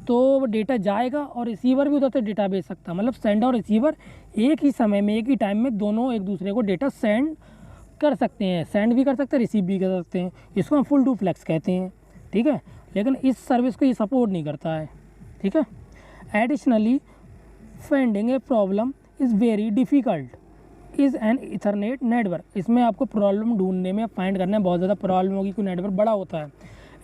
तो वो डेटा जाएगा और रिसीवर भी उधर से डेटा भेज सकता है। मतलब सेंडर और रिसीवर एक ही समय में, एक ही टाइम में दोनों एक दूसरे को डेटा सेंड कर सकते हैं, सेंड भी कर सकते हैं, रिसीव भी कर सकते हैं। इसको हम फुल डुप्लेक्स कहते हैं। ठीक है, लेकिन इस सर्विस को ये सपोर्ट नहीं करता है। ठीक है, additionally finding a problem is very difficult is an Ethernet network. इसमें आपको प्रॉब्लम ढूंढने में, फाइंड करने में बहुत ज़्यादा प्रॉब्लम होगी, कोई नेटवर्क बड़ा होता है।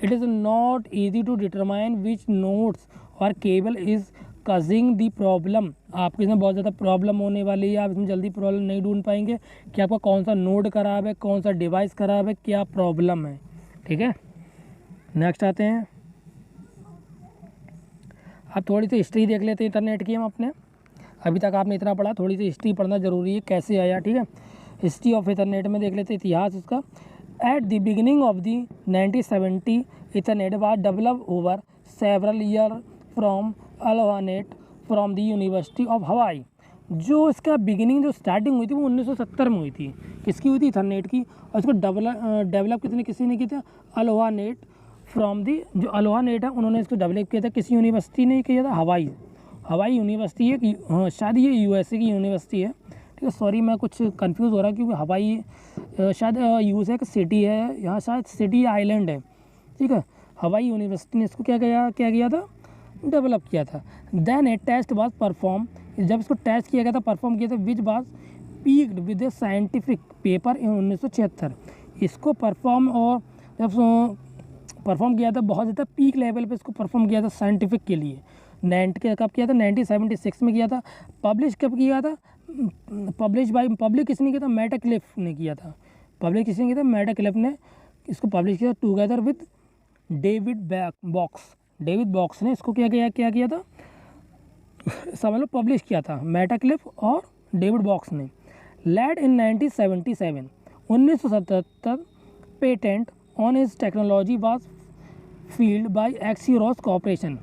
It is not easy to determine which nodes और cable is causing the problem. आपको इसमें बहुत ज़्यादा प्रॉब्लम होने वाली है, आप इसमें जल्दी प्रॉब्लम नहीं ढूंढ पाएंगे कि आपका कौन सा नोड ख़राब है, कौन सा डिवाइस ख़राब है, क्या प्रॉब्लम है। ठीक है, नेक्स्ट आते हैं, अब थोड़ी सी हिस्ट्री देख लेते हैं इंटरनेट की हम अपने। अभी तक आपने इतना पढ़ा, थोड़ी सी हिस्ट्री पढ़ना ज़रूरी है, कैसे आया। ठीक है, हिस्ट्री ऑफ इंटरनेट में देख लेते हैं इतिहास इसका। At the beginning of the 1970 internet was develop over several year from ALOHAnet from the university of Hawaii. जो इसका बिगिनिंग, जो स्टार्टिंग हुई थी वो 1970 में हुई थी। किसकी हुई थी, इंटरनेट की। और इसको डेवलप किसी ने किया था, अलोहा नेट फ्रॉम दी, जो अलोहा नेट है उन्होंने इसको डेवलप किया था, किसी यूनिवर्सिटी ने किया था, हवाई यूनिवर्सिटी है। हाँ, शायद ये यूएसए की यूनिवर्सिटी है। ठीक है, सॉरी मैं कुछ कंफ्यूज हो रहा है, क्योंकि हवाई शायद यूएसए की सिटी है, यहाँ शायद सिटी आइलैंड है। ठीक है, हवाई यूनिवर्सिटी ने इसको क्या किया था, डेवलप किया था। Then a test was perform, जब इसको टेस्ट किया गया था, परफॉर्म किया था, which was peaked with a scientific paper in 1976। इसको परफॉर्म किया था, बहुत ज़्यादा पीक लेवल पे इसको परफॉर्म किया था साइंटिफिक के लिए। कब किया था, 1976 में किया था। पब्लिश कब किया था, पब्लिक किसने किया था, मेटाक्लिफ ने किया था। मेटाक्लिफ ने इसको पब्लिश किया टुगेदर विद डेविड बॉक्स ने इसको क्या किया था, समझ लो पब्लिश किया था, मेटाक्लिफ और डेविड बॉक्स ने। Led in 1977 patent on his technology was filed by Xerox corporation.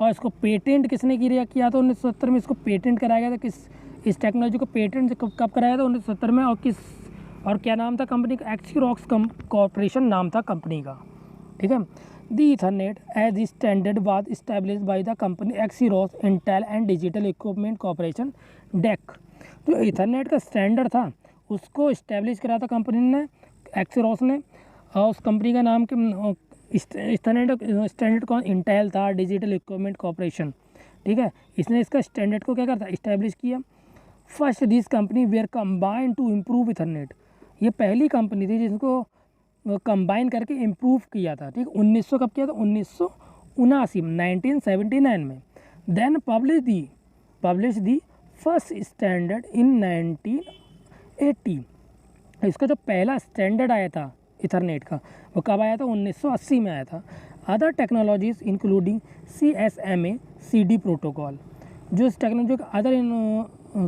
और इसको पेटेंट किसने किया था 1970 में, इसको पेटेंट कराया गया था किस, इस टेक्नोलॉजी को पेटेंट कब कराया था 1970 में, और क्या नाम था कंपनी का, एक्सीरोक्स कॉर्पोरेशन नाम था कंपनी का, ठीक है। The ethernet as the standard was established by the company Xerox Intel and digital equipment corporation DEC. जो ईथरनेट का स्टैंडर्ड था उसको इस्टेब्लिश करा था कंपनी ने, एक्सीरोक्स ने, और उस कंपनी का नाम के स्टैंडर्ड कौन, इंटेल था, डिजिटल इक्विपमेंट कॉर्पोरेशन, ठीक है। इसने इसका स्टैंडर्ड को क्या करता, इस्टेब्लिश किया। First this company were combine to improve Ethernet, ये पहली कंपनी थी जिसको कंबाइन करके इम्प्रूव किया था, ठीक। 1900 कब किया था, 1979 1979 में। Then publish the first standard in 1980। इसका जो पहला स्टैंडर्ड आया था इथरनेट का वो कब आया था, 1980 में आया था। Other technologies including CSMA CD protocol, जो इस टेक्नोलॉजी का अदर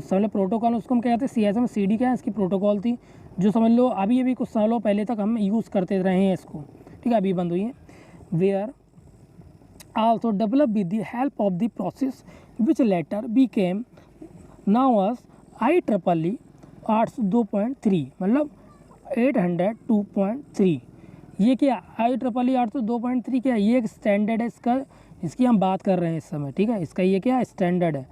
समझ लो प्रोटोकॉल, उसको हम क्या कहते हैं, CSMA CD क्या है, इसकी प्रोटोकॉल थी, जो समझ लो अभी कुछ सालों पहले तक हम यूज़ करते रहे हैं इसको, ठीक है, अभी बंद हुई है। Were also develop with the help of the process which later became known as IEEE 802.3, मतलब 802.3। ये क्या IEEE 802.3 क्या है, ये एक स्टैंडर्ड है इसका, इसकी हम बात कर रहे हैं इस समय, ठीक है। इसका ये क्या स्टैंडर्ड है।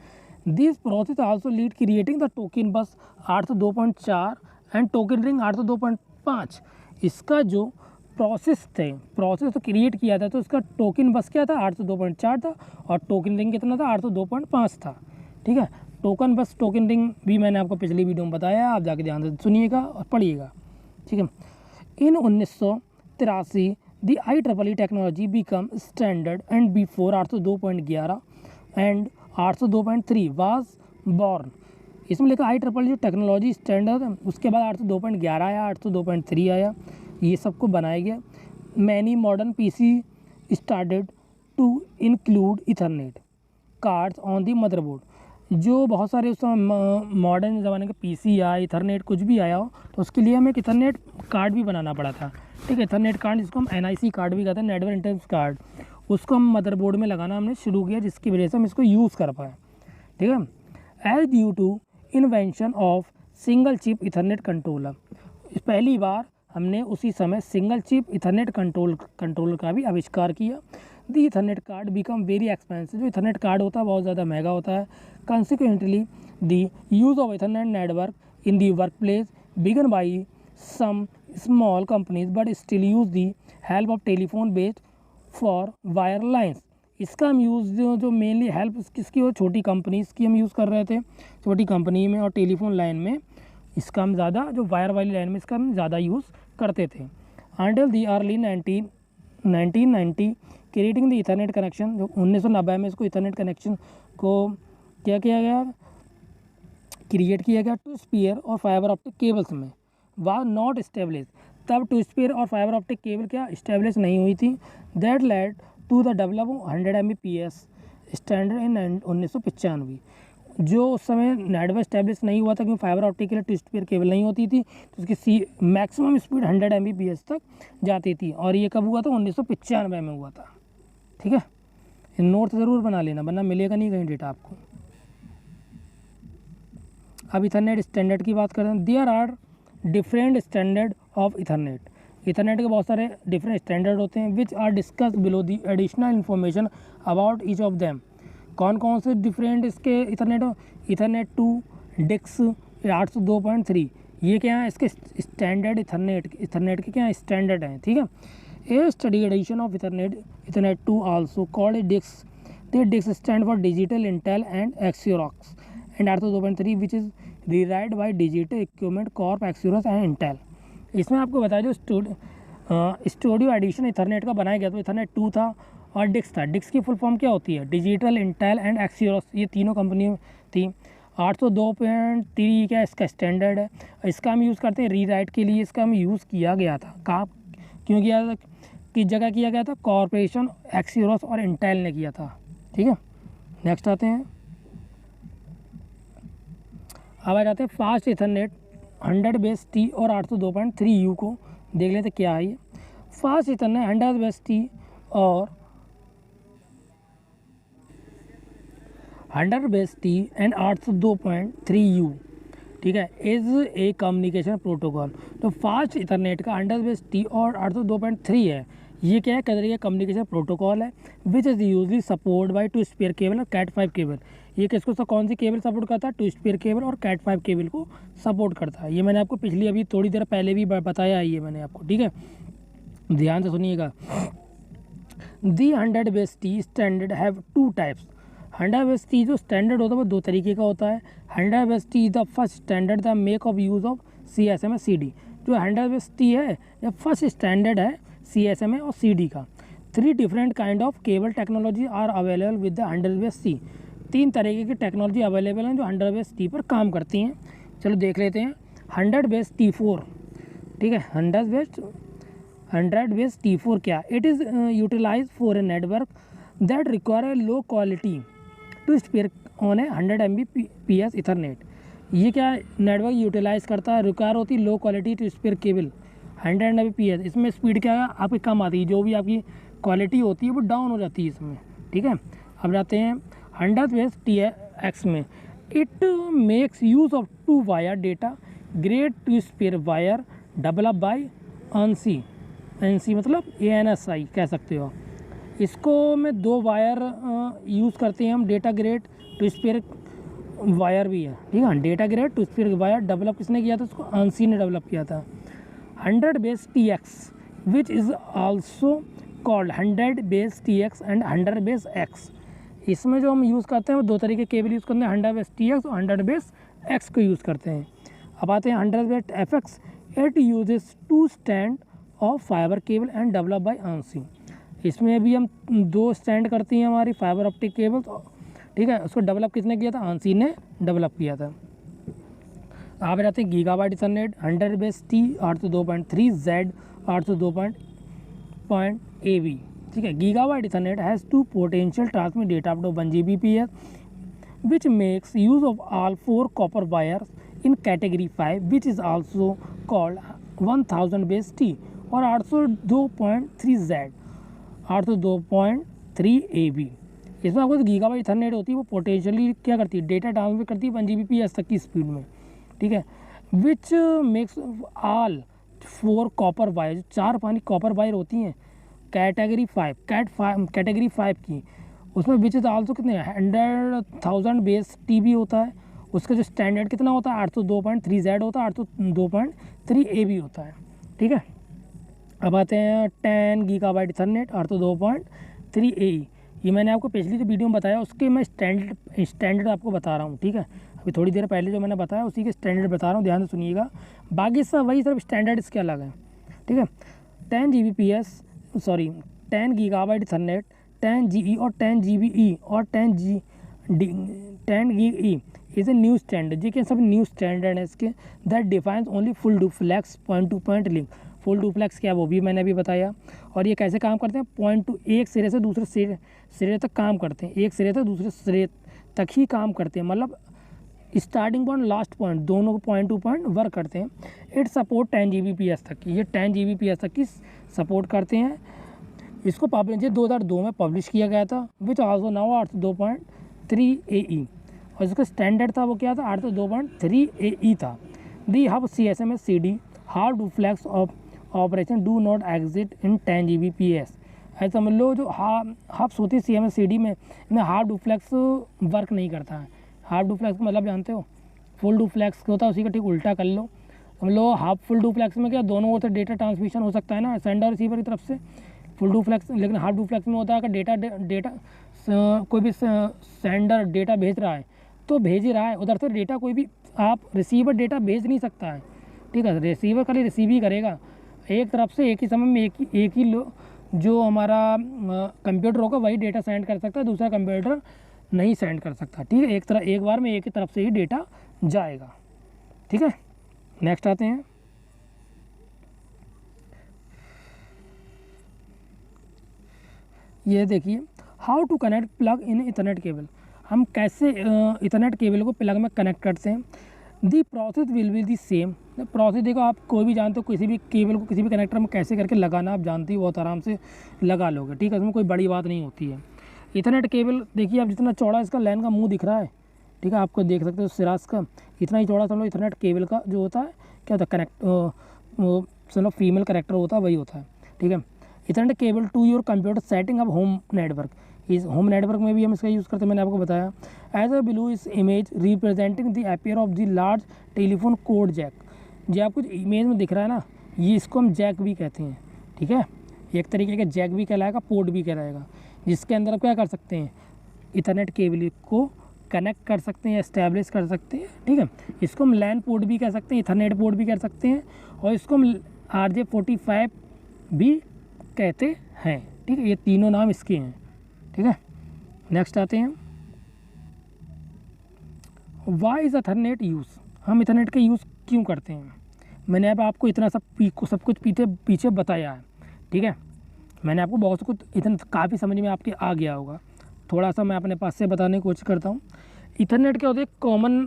This process also lead creating the token बस 802.4 एंड टोकन रिंग 802.5। इसका जो प्रोसेस तो क्रिएट किया था, तो इसका टोकन बस क्या था, 802.4 था, और टोकन रिंग कितना था, 802.5 था, ठीक है। टोकन बस टोकन रिंग भी मैंने आपको पिछली वीडियो में बताया, आप जाके ध्यान से सुनिएगा और पढ़िएगा, ठीक है। इन 1983 the IEEE technology become standard and before 802.11 and 802.3 was born. इसमें लिखा IEEE जो टेक्नोलॉजी स्टैंडर्ड है, उसके बाद 802.11 आया, 802.3 आया, ये सबको बनाया गया। Many modern PC started to include Ethernet cards on the motherboard. जो बहुत सारे उस समय मॉडर्न ज़माने के PC या इथरनेट कुछ भी आया हो, तो उसके लिए हमें एक इथरनेट कार्ड भी बनाना पड़ा था, ठीक है। इथरनेट कार्ड जिसको हम NIC कार्ड भी कहते हैं, नेटवर्क इंटरनेट कार्ड, उसको हम मदरबोर्ड में लगाना हमने शुरू किया, जिसकी वजह से हम इसको यूज़ कर पाए, ठीक है। As due to invention of single chip Ethernet controller, पहली बार हमने उसी समय सिंगल चिप इथरनेट कंट्रोलर का भी आविष्कार किया। The ethernet card become very expensive, जो इथरनेट कार्ड होता है बहुत ज़्यादा महंगा होता है। Consequently the use of Ethernet network in the work place began by some small companies but still use the help of telephone based for wire lines. इसका हम यूज़ जो मेनली हेल्प किसकी हो, छोटी कंपनीज़ की हम यूज़ कर रहे थे, छोटी कंपनी में और टेलीफोन लाइन में इसका हम ज़्यादा, जो वायर वाली लाइन में इसका हम ज़्यादा यूज़ करते थे। Until the early 1990 creating the Ethernet connection, जो 1990 में इसको इथरनेट कनेक्शन को क्या किया गया, क्रिएट किया गया। टू स्पीयर और फाइबर ऑप्टिक केबल्स में वाज नॉट इस्टेब्लिश, तब टू स्पीयर और फाइबर ऑप्टिक केबल क्या इस्टेब्लिश नहीं हुई थी। That led to the develop 100 Mbps standard in 1995। जो उस समय नेटवर्क इस्टेब्लिश नहीं हुआ था, क्योंकि फाइबर ऑप्टिक के लिए टू स्पीयर केबल नहीं होती थी, तो उसकी मैक्सिमम स्पीड 100 Mbps तक जाती थी, और ये कब हुआ था, 1995 में हुआ था, ठीक है। नोट ज़रूर बना लेना, वरना मिलेगा नहीं कहीं डेटा आपको। अब इथरनेट स्टैंडर्ड की बात करें, there are different standard of Ethernet. Ethernet के बहुत सारे डिफरेंट स्टैंडर्ड होते हैं, which are discuss below the additional information about each of them. कौन कौन से डिफरेंट इसके इथरनेट हो, इथरनेट 2 डिक्स 802.3, ये क्या है इसके स्टैंडर्ड इथरनेट के क्या स्टैंडर्ड हैं, ठीक है। A study edition of ethernet 2 also called DIX, the DIX stand for digital Intel and Xerox and 802.3 which is rewrite by digital equipment corp Xerox and Intel. इसमें आपको बता दो स्टूडियो एडिशन इथरनेट का बनाया गया, तो इथरनेट 2 था और डिक्स था। डिक्स की फुल फॉर्म क्या होती है, डिजिटल इंटेल एंड एक्सीरोक्स, ये तीनों कंपनी थी। 802.3 क्या इसका स्टैंडर्ड है, इसका हम यूज़ करते हैं रीराइट के लिए, इसका हम यूज़ किया गया था। कहाँ क्यों किया था, किस जगह किया गया था, कॉर्पोरेशन एक्सीरोक्स और इंटेल ने किया था, ठीक है। नेक्स्ट आते हैं, अब आ जाते हैं फास्ट इथरनेट 100 और 802.3 को देख लेते क्या है ये। फास्ट इथरनेट 100 और 100/t एंड 802.3u, ठीक है, इज़ ए कम्युनिकेशन प्रोटोकॉल। तो फास्ट इथरनेट का 100/t और 802.3 है, ये क्या है, कह रही है कम्युनिकेशन प्रोटोकॉल है, which is usually support by two spare cable और कैट 5 केबल। ये किसको कौन सी केबल सपोर्ट करता है, टू स्पेयर केबल और कैट 5 केबल को सपोर्ट करता है। ये मैंने आपको पिछली अभी थोड़ी देर पहले भी बताया है ये मैंने आपको, ठीक है, ध्यान से सुनिएगा। दी 100/t standard have 2 types. 100/t जो स्टैंडर्ड होता है वो 2 तरीके का होता है। 100/t the first standard the make of use of CSMA CD। जो 100/t है ये फर्स्ट स्टैंडर्ड है CSMA और CD का। 3 different kind of cable technology are available with the 100/t। 3 तरीके की टेक्नोलॉजी अवेलेबल हैं जो 100/t पर काम करती हैं। चलो देख लेते हैं। 100/t4, ठीक है, 100/t4 क्या, it is utilize for a network that require a low quality टू pair on a 100 Mbps Ethernet. ये क्या नेटवर्क यूटिलाइज करता है, रिक्वायर होती है लो क्वालिटी टू स्पेयर केबल 100 Mbps। इसमें स्पीड क्या है आपकी कम आती है, जो भी आपकी क्वालिटी होती है वो डाउन हो जाती है इसमें, ठीक है। अब जाते हैं 100/tx में। It makes use of 2 wire data grade टू pair wire develop by ANSI। ANSI मतलब ANSI कह सकते हो। इसको में 2 वायर यूज़ करते हैं हम, डेटा ग्रेड टू स्पेयर वायर भी है, ठीक है। डेटा ग्रेड टू स्पेयर वायर डेवलप किसने किया था, उसको ANSI ने डेवलप किया था। 100/tx which is also called 100/tx and 100/x। इसमें जो हम यूज़ करते हैं वो 2 तरीके केबल यूज़ करते हैं, 100/tx और 100/x को यूज़ करते हैं। अब आते हैं 100/fx। It uses 2 stand of fibre cable and develop by ANSI। इसमें भी हम 2 स्टैंड करती हैं हमारी फाइबर ऑप्टिक केबल, ठीक है। उसको डेवलप किसने किया था, ANSI ने डेवलप किया था। आप जाते हैं gigabyte Ethernet. 100/t 802.3 Z 802.AV, ठीक है। Gigabyte Ethernet has 2 potential transmit data up to 1 Gbps which makes use of all 4 copper wires in category 5 which is also called 1000/t और 802.3 Z 802.3 AV। इसमें आपको गीगाबाइट इथरनेट होती है वो potentially क्या करती है, डेटा ट्रांसमिट करती है 1 Gbps तक की स्पीड में, ठीक है। Which makes all 4 copper wire, जो 4 पानी कॉपर वायर होती हैं कैटेगरी 5 कैटेगरी 5 की, उसमें विच इज़ आल्सो कितने 100,000/t भी होता है। उसका जो स्टैंडर्ड कितना होता है 802.3 Z होता है, 802.3 AV होता है, ठीक है। अब आते हैं 10 गीगाबाइट इथरनेट 802.3 AE। ये मैंने आपको पिछली जो वीडियो में बताया उसके मैं स्टैंडर्ड आपको बता रहा हूँ, ठीक है। अभी थोड़ी देर पहले जो मैंने बताया उसी के स्टैंडर्ड बता रहा हूँ, ध्यान से सुनिएगा। बाकी सब वही सिर्फ स्टैंडर्ड इसके अलग है, ठीक है। 10 गीगाबाइट इथरनेट 10 GE और 10 GBE और 10 GE is a new standard. ये क्या सब न्यू स्टैंडर्ड है इसके, that defines only full duplex point two point link. Full duplex क्या वो भी मैंने अभी बताया। और ये कैसे काम करते हैं, पॉइंट टू, एक सिरे से दूसरे सिरे तक काम करते हैं, एक सिरे से दूसरे सिरे तक ही काम करते हैं, मतलब स्टार्टिंग पॉइंट लास्ट पॉइंट दोनों को पॉइंट टू पॉइंट वर्क करते हैं। इट सपोर्ट 10 Gbps तक की, ये 10 Gbps तक की सपोर्ट करते हैं। इसको पब्लिश 2002 में पब्लिश किया गया था, विच आल्सो नाउ 802.3 AE। और इसका स्टैंडर्ड था वो क्या था 802.3 AE था। The hub CSMA CD hard duplex of operation do not exit in 10 Gbps। ऐसा समझ लो जो हब्स होती है CMA CD में, इनमें हार्ड डुप्लेक्स वर्क नहीं करता है। हाफ डुप्लेक्स का मतलब जानते हो, फुल डुप्लेक्स होता है उसी का ठीक उल्टा कर लो। समझ लो हाफ फुल डुप्लेक्स में क्या दोनों ओर से डेटा ट्रांसमिशन हो सकता है ना, सेंडर और रिसीवर की तरफ से, फुल डुप्लेक्स। लेकिन हाफ डुप्लेक्स में होता है कि डेटा कोई भी सेंडर डेटा भेज रहा है तो भेज ही रहा है, उधर से डेटा कोई भी आप रिसीवर डेटा भेज नहीं सकता है, ठीक है। रिसीवर खाली रिसीव ही करेगा, एक तरफ से एक ही समय में एक ही जो हमारा कंप्यूटर होगा वही डेटा सेंड कर सकता है, दूसरा कंप्यूटर नहीं सेंड कर सकता, ठीक है। एक बार में एक ही तरफ से ही डेटा जाएगा, ठीक है। नेक्स्ट आते हैं ये देखिए, how to connect plug in Ethernet cable. हम कैसे इथरनेट केबल को प्लग में कनेक्ट करते हैं। The process will be the same. Process देखो, आप कोई भी जानते हो किसी भी केबल को किसी भी कनेक्टर में कैसे करके लगाना आप जानते हो, बहुत आराम से लगा लोगे, ठीक है। उसमें कोई बड़ी बात नहीं होती है। इथरनेट केबल देखिए आप जितना चौड़ा इसका लैन का मुंह दिख रहा है, ठीक है, आपको देख सकते हो सिराज का इतना ही चौड़ा समझ लो इथरनेट केबल का जो होता है क्या होता है कनेक्ट वो चलो फीमेल कनेक्टर होता है वही होता है, ठीक है। Ethernet cable to your computer setting up home network, इस होम नेटवर्क में भी हम इसका यूज़ करते हैं, मैंने आपको बताया। As a below is image representing the appear of the large telephone code jack, जो आपको इमेज में दिख रहा है ना, ये इसको हम जैक भी कहते हैं, ठीक है। एक तरीके का जैक भी कहलाएगा, पोर्ट भी कहलाएगा, जिसके अंदर आप क्या कर सकते हैं, इथरनेट केबल को कनेक्ट कर सकते हैं, एस्टैब्लिश कर सकते हैं, ठीक है। इसको हम लैन पोर्ट भी कह सकते हैं, इथरनेट पोर्ट भी कह सकते हैं, और इसको हम RJ45 भी कहते हैं, ठीक है। ये तीनों नाम इसके हैं, ठीक है। नेक्स्ट आते हैं, वाई इज़ इथरनेट यूज़, हम इथरनेट का यूज़ क्यों करते हैं। मैंने अब आपको इतना सब कुछ पीछे बताया है, ठीक है। मैंने आपको बहुत कुछ इतना काफ़ी समझ में आपके आ गया होगा, थोड़ा सा मैं अपने पास से बताने की कोशिश करता हूँ। इथरनेट क्या होता है, कॉमन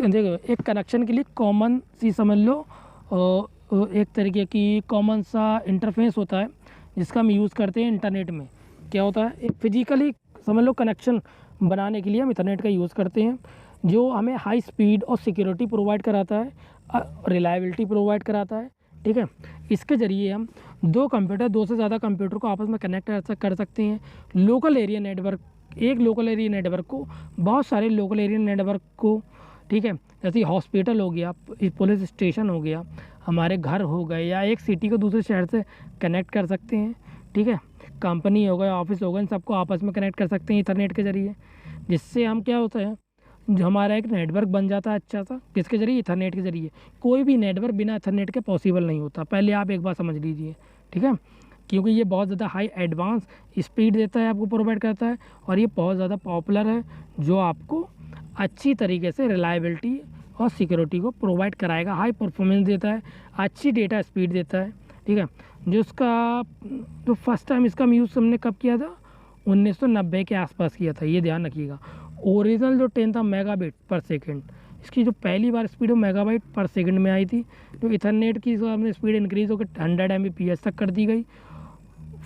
देखो एक कनेक्शन के लिए कॉमन सी समझ लो एक तरीके की कॉमन सा इंटरफेस होता है जिसका हम यूज़ करते हैं इंटरनेट में। क्या होता है, एक फिजिकली समझ लो कनेक्शन बनाने के लिए हम इथरनेट का यूज़ करते हैं, जो हमें हाई स्पीड और सिक्योरिटी प्रोवाइड कराता है, रिलायबिलिटी प्रोवाइड कराता है, ठीक है। इसके ज़रिए हम दो से ज़्यादा कंप्यूटर को आपस में कनेक्ट कर सकते हैं। लोकल एरिया नेटवर्क, एक लोकल एरिया नेटवर्क को बहुत सारे लोकल एरिया नेटवर्क को, ठीक है, जैसे हॉस्पिटल हो गया, पुलिस स्टेशन हो गया, हमारे घर हो गए, या एक सिटी को दूसरे शहर से कनेक्ट कर सकते हैं, ठीक है। कंपनी हो गए, ऑफिस हो गए, इन सबको आपस में कनेक्ट कर सकते हैं इथरनेट के ज़रिए, जिससे हम क्या होता है, जो हमारा एक नेटवर्क बन जाता है अच्छा सा, किसके ज़रिए, इथरनेट के ज़रिए। कोई भी नेटवर्क बिना इथरनेट के पॉसिबल नहीं होता, पहले आप एक बार समझ लीजिए, ठीक है। क्योंकि ये बहुत ज़्यादा हाई एडवांस स्पीड देता है, आपको प्रोवाइड करता है, और ये बहुत ज़्यादा पॉपुलर है, जो आपको अच्छी तरीके से रिलायबिलिटी और सिक्योरिटी को प्रोवाइड कराएगा, हाई परफॉर्मेंस देता है, अच्छी डेटा स्पीड देता है, ठीक है। जो इसका जो फर्स्ट टाइम इसका यूज़ हमने कब किया था, 1990 के आसपास किया था, ये ध्यान रखिएगा। ओरिजिनल जो 10 था मेगाबिट पर सेकेंड, इसकी जो पहली बार स्पीड वो मेगाबाइट पर सेकंड में आई थी। जो इथरनेट की हमने स्पीड इंक्रीज़ होकर 100 Mbps तक कर दी गई।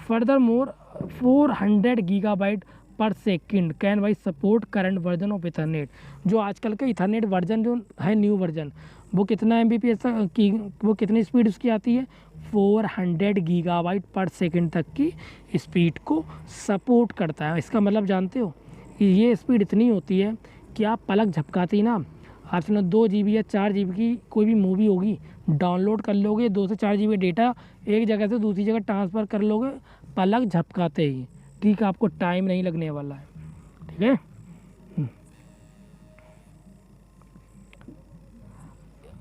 फर्दर मोर 400 गीगाबाइट पर second can buy support current version of Ethernet. जो आजकल का इथरनेट वर्जन जो है न्यू वर्जन, वो कितना Mbps तक की, वो कितनी स्पीड उसकी आती है, 400 गीगाबाइट पर सेकंड तक की स्पीड को सपोर्ट करता है। इसका मतलब जानते हो, ये स्पीड इतनी होती है कि आप पलक झपकाते ही ना, आप सुनो 2 GB या 4 GB की कोई भी मूवी होगी डाउनलोड कर लोगे, 2 से 4 GB डेटा एक जगह से दूसरी जगह ट्रांसफ़र कर लोगे पलक झपकाते ही, ठीक है। आपको टाइम नहीं लगने वाला है, ठीक है।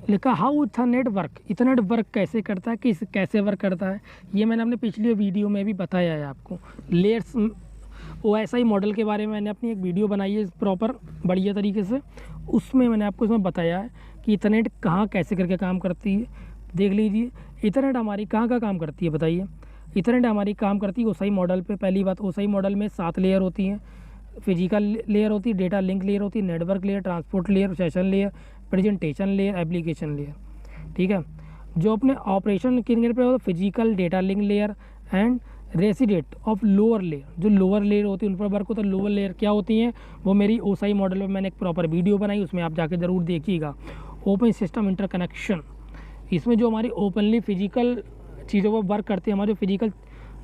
लिखा how Ethernet work, Ethernet work कैसे करता है, कैसे वर्क करता है, ये मैंने अपने पिछली वीडियो में भी बताया है आपको। लेयर्स OSI मॉडल के बारे में मैंने अपनी एक वीडियो बनाई है प्रॉपर बढ़िया तरीके से, उसमें मैंने आपको इसमें बताया है कि इथरनेट कहाँ कैसे करके काम करती है। देख लीजिए इथरनेट हमारी कहाँ काम करती है, बताइए। इथरनेट हमारी काम करती है OSI मॉडल पे। पहली बात, OSI मॉडल में 7 लेयर होती हैं। फिजिकल लेयर होती है, डेटा लिंक लेयर होती है, network layer, transport layer, session layer, presentation layer, application layer, ठीक है। जो अपने ऑपरेशन के लेयर पे हो, physical, data link layer and resident of lower layer, जो लोअर लेयर होती है उन पर वर्क होता है। लोअर लेयर क्या होती हैं, वो मेरी OSI मॉडल में मैंने एक प्रॉपर वीडियो बनाई, उसमें आप जाके ज़रूर देखिएगा। ओपन सिस्टम इंटरकनेक्शन, इसमें जो हमारी ओपनली फिजिकल चीज़ों पर वर्क करती है, हमारे फिजिकल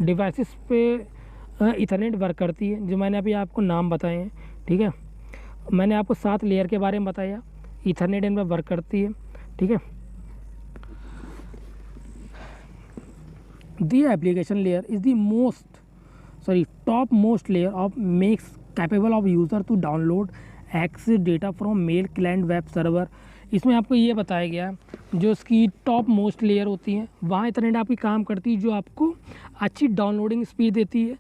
डिवाइसेस पे इथरनेट वर्क करती है, जो मैंने अभी आपको नाम बताए हैं, ठीक है। मैंने आपको 7 लेयर के बारे में बताया, इथरनेट इन पर वर्क करती है, ठीक है। The application layer is the top most layer of makes capable of user to download access data from mail client web server। इसमें आपको ये बताया गया है जो इसकी टॉप मोस्ट लेयर होती है, वहाँ इथरनेट आपकी काम करती है, जो आपको अच्छी डाउनलोडिंग स्पीड देती है।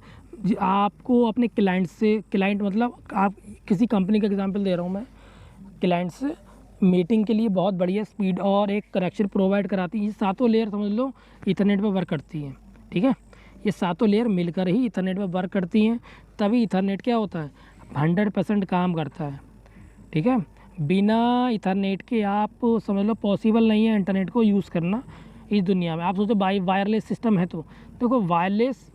आपको अपने क्लाइंट से, क्लाइंट मतलब आप किसी कंपनी का एग्जांपल दे रहा हूँ मैं, क्लाइंट से मीटिंग के लिए बहुत बढ़िया स्पीड और एक कनेक्शन प्रोवाइड कराती है। ये 7 लेयर समझ लो इथरनेट पे वर्क करती हैं, ठीक है। ये 7 लेयर मिलकर ही इथरनेट पे वर्क करती हैं, तभी इथरनेट क्या होता है, 100% काम करता है, ठीक है। बिना इथरनेट के आप समझ लो पॉसिबल नहीं है इंटरनेट को यूज़ करना इस दुनिया में। आप सोचो वायरलेस सिस्टम है, तो देखो वायरलेस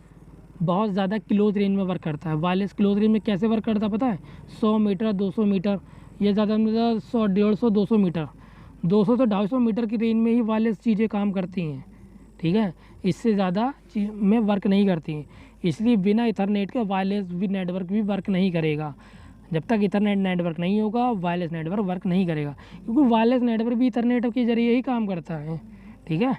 बहुत ज़्यादा क्लोज रेंज में वर्क करता है। वायरलेस क्लोज रेंज में कैसे वर्क करता है पता है? 100 मीटर, 200 मीटर, ये ज़्यादा मतलब 100, 150, 200 मीटर, 200 से 250 मीटर की रेंज में ही वायरलेस चीज़ें काम करती हैं, ठीक है। इससे ज़्यादा चीज में वर्क नहीं करती हैं। इसलिए बिना इथरनेट के वायरलेस भी नेटवर्क भी वर्क नहीं करेगा। जब तक इथरनेट नेटवर्क नहीं होगा वायरलेस नेटवर्क वर्क नहीं करेगा, क्योंकि वायरलेस नेटवर्क भी इथरनेट के ज़रिए ही काम करता है, ठीक है।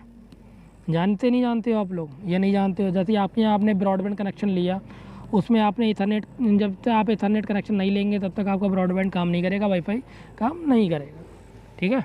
जानते नहीं जानते हो आप लोग, या नहीं जानते हो? जैसे आपके यहाँ आपने ब्रॉडबैंड कनेक्शन लिया, उसमें आपने इथरनेट, जब तक आप इथरनेट कनेक्शन नहीं लेंगे तब तक आपका ब्रॉडबैंड काम नहीं करेगा, वाईफाई काम नहीं करेगा, ठीक है।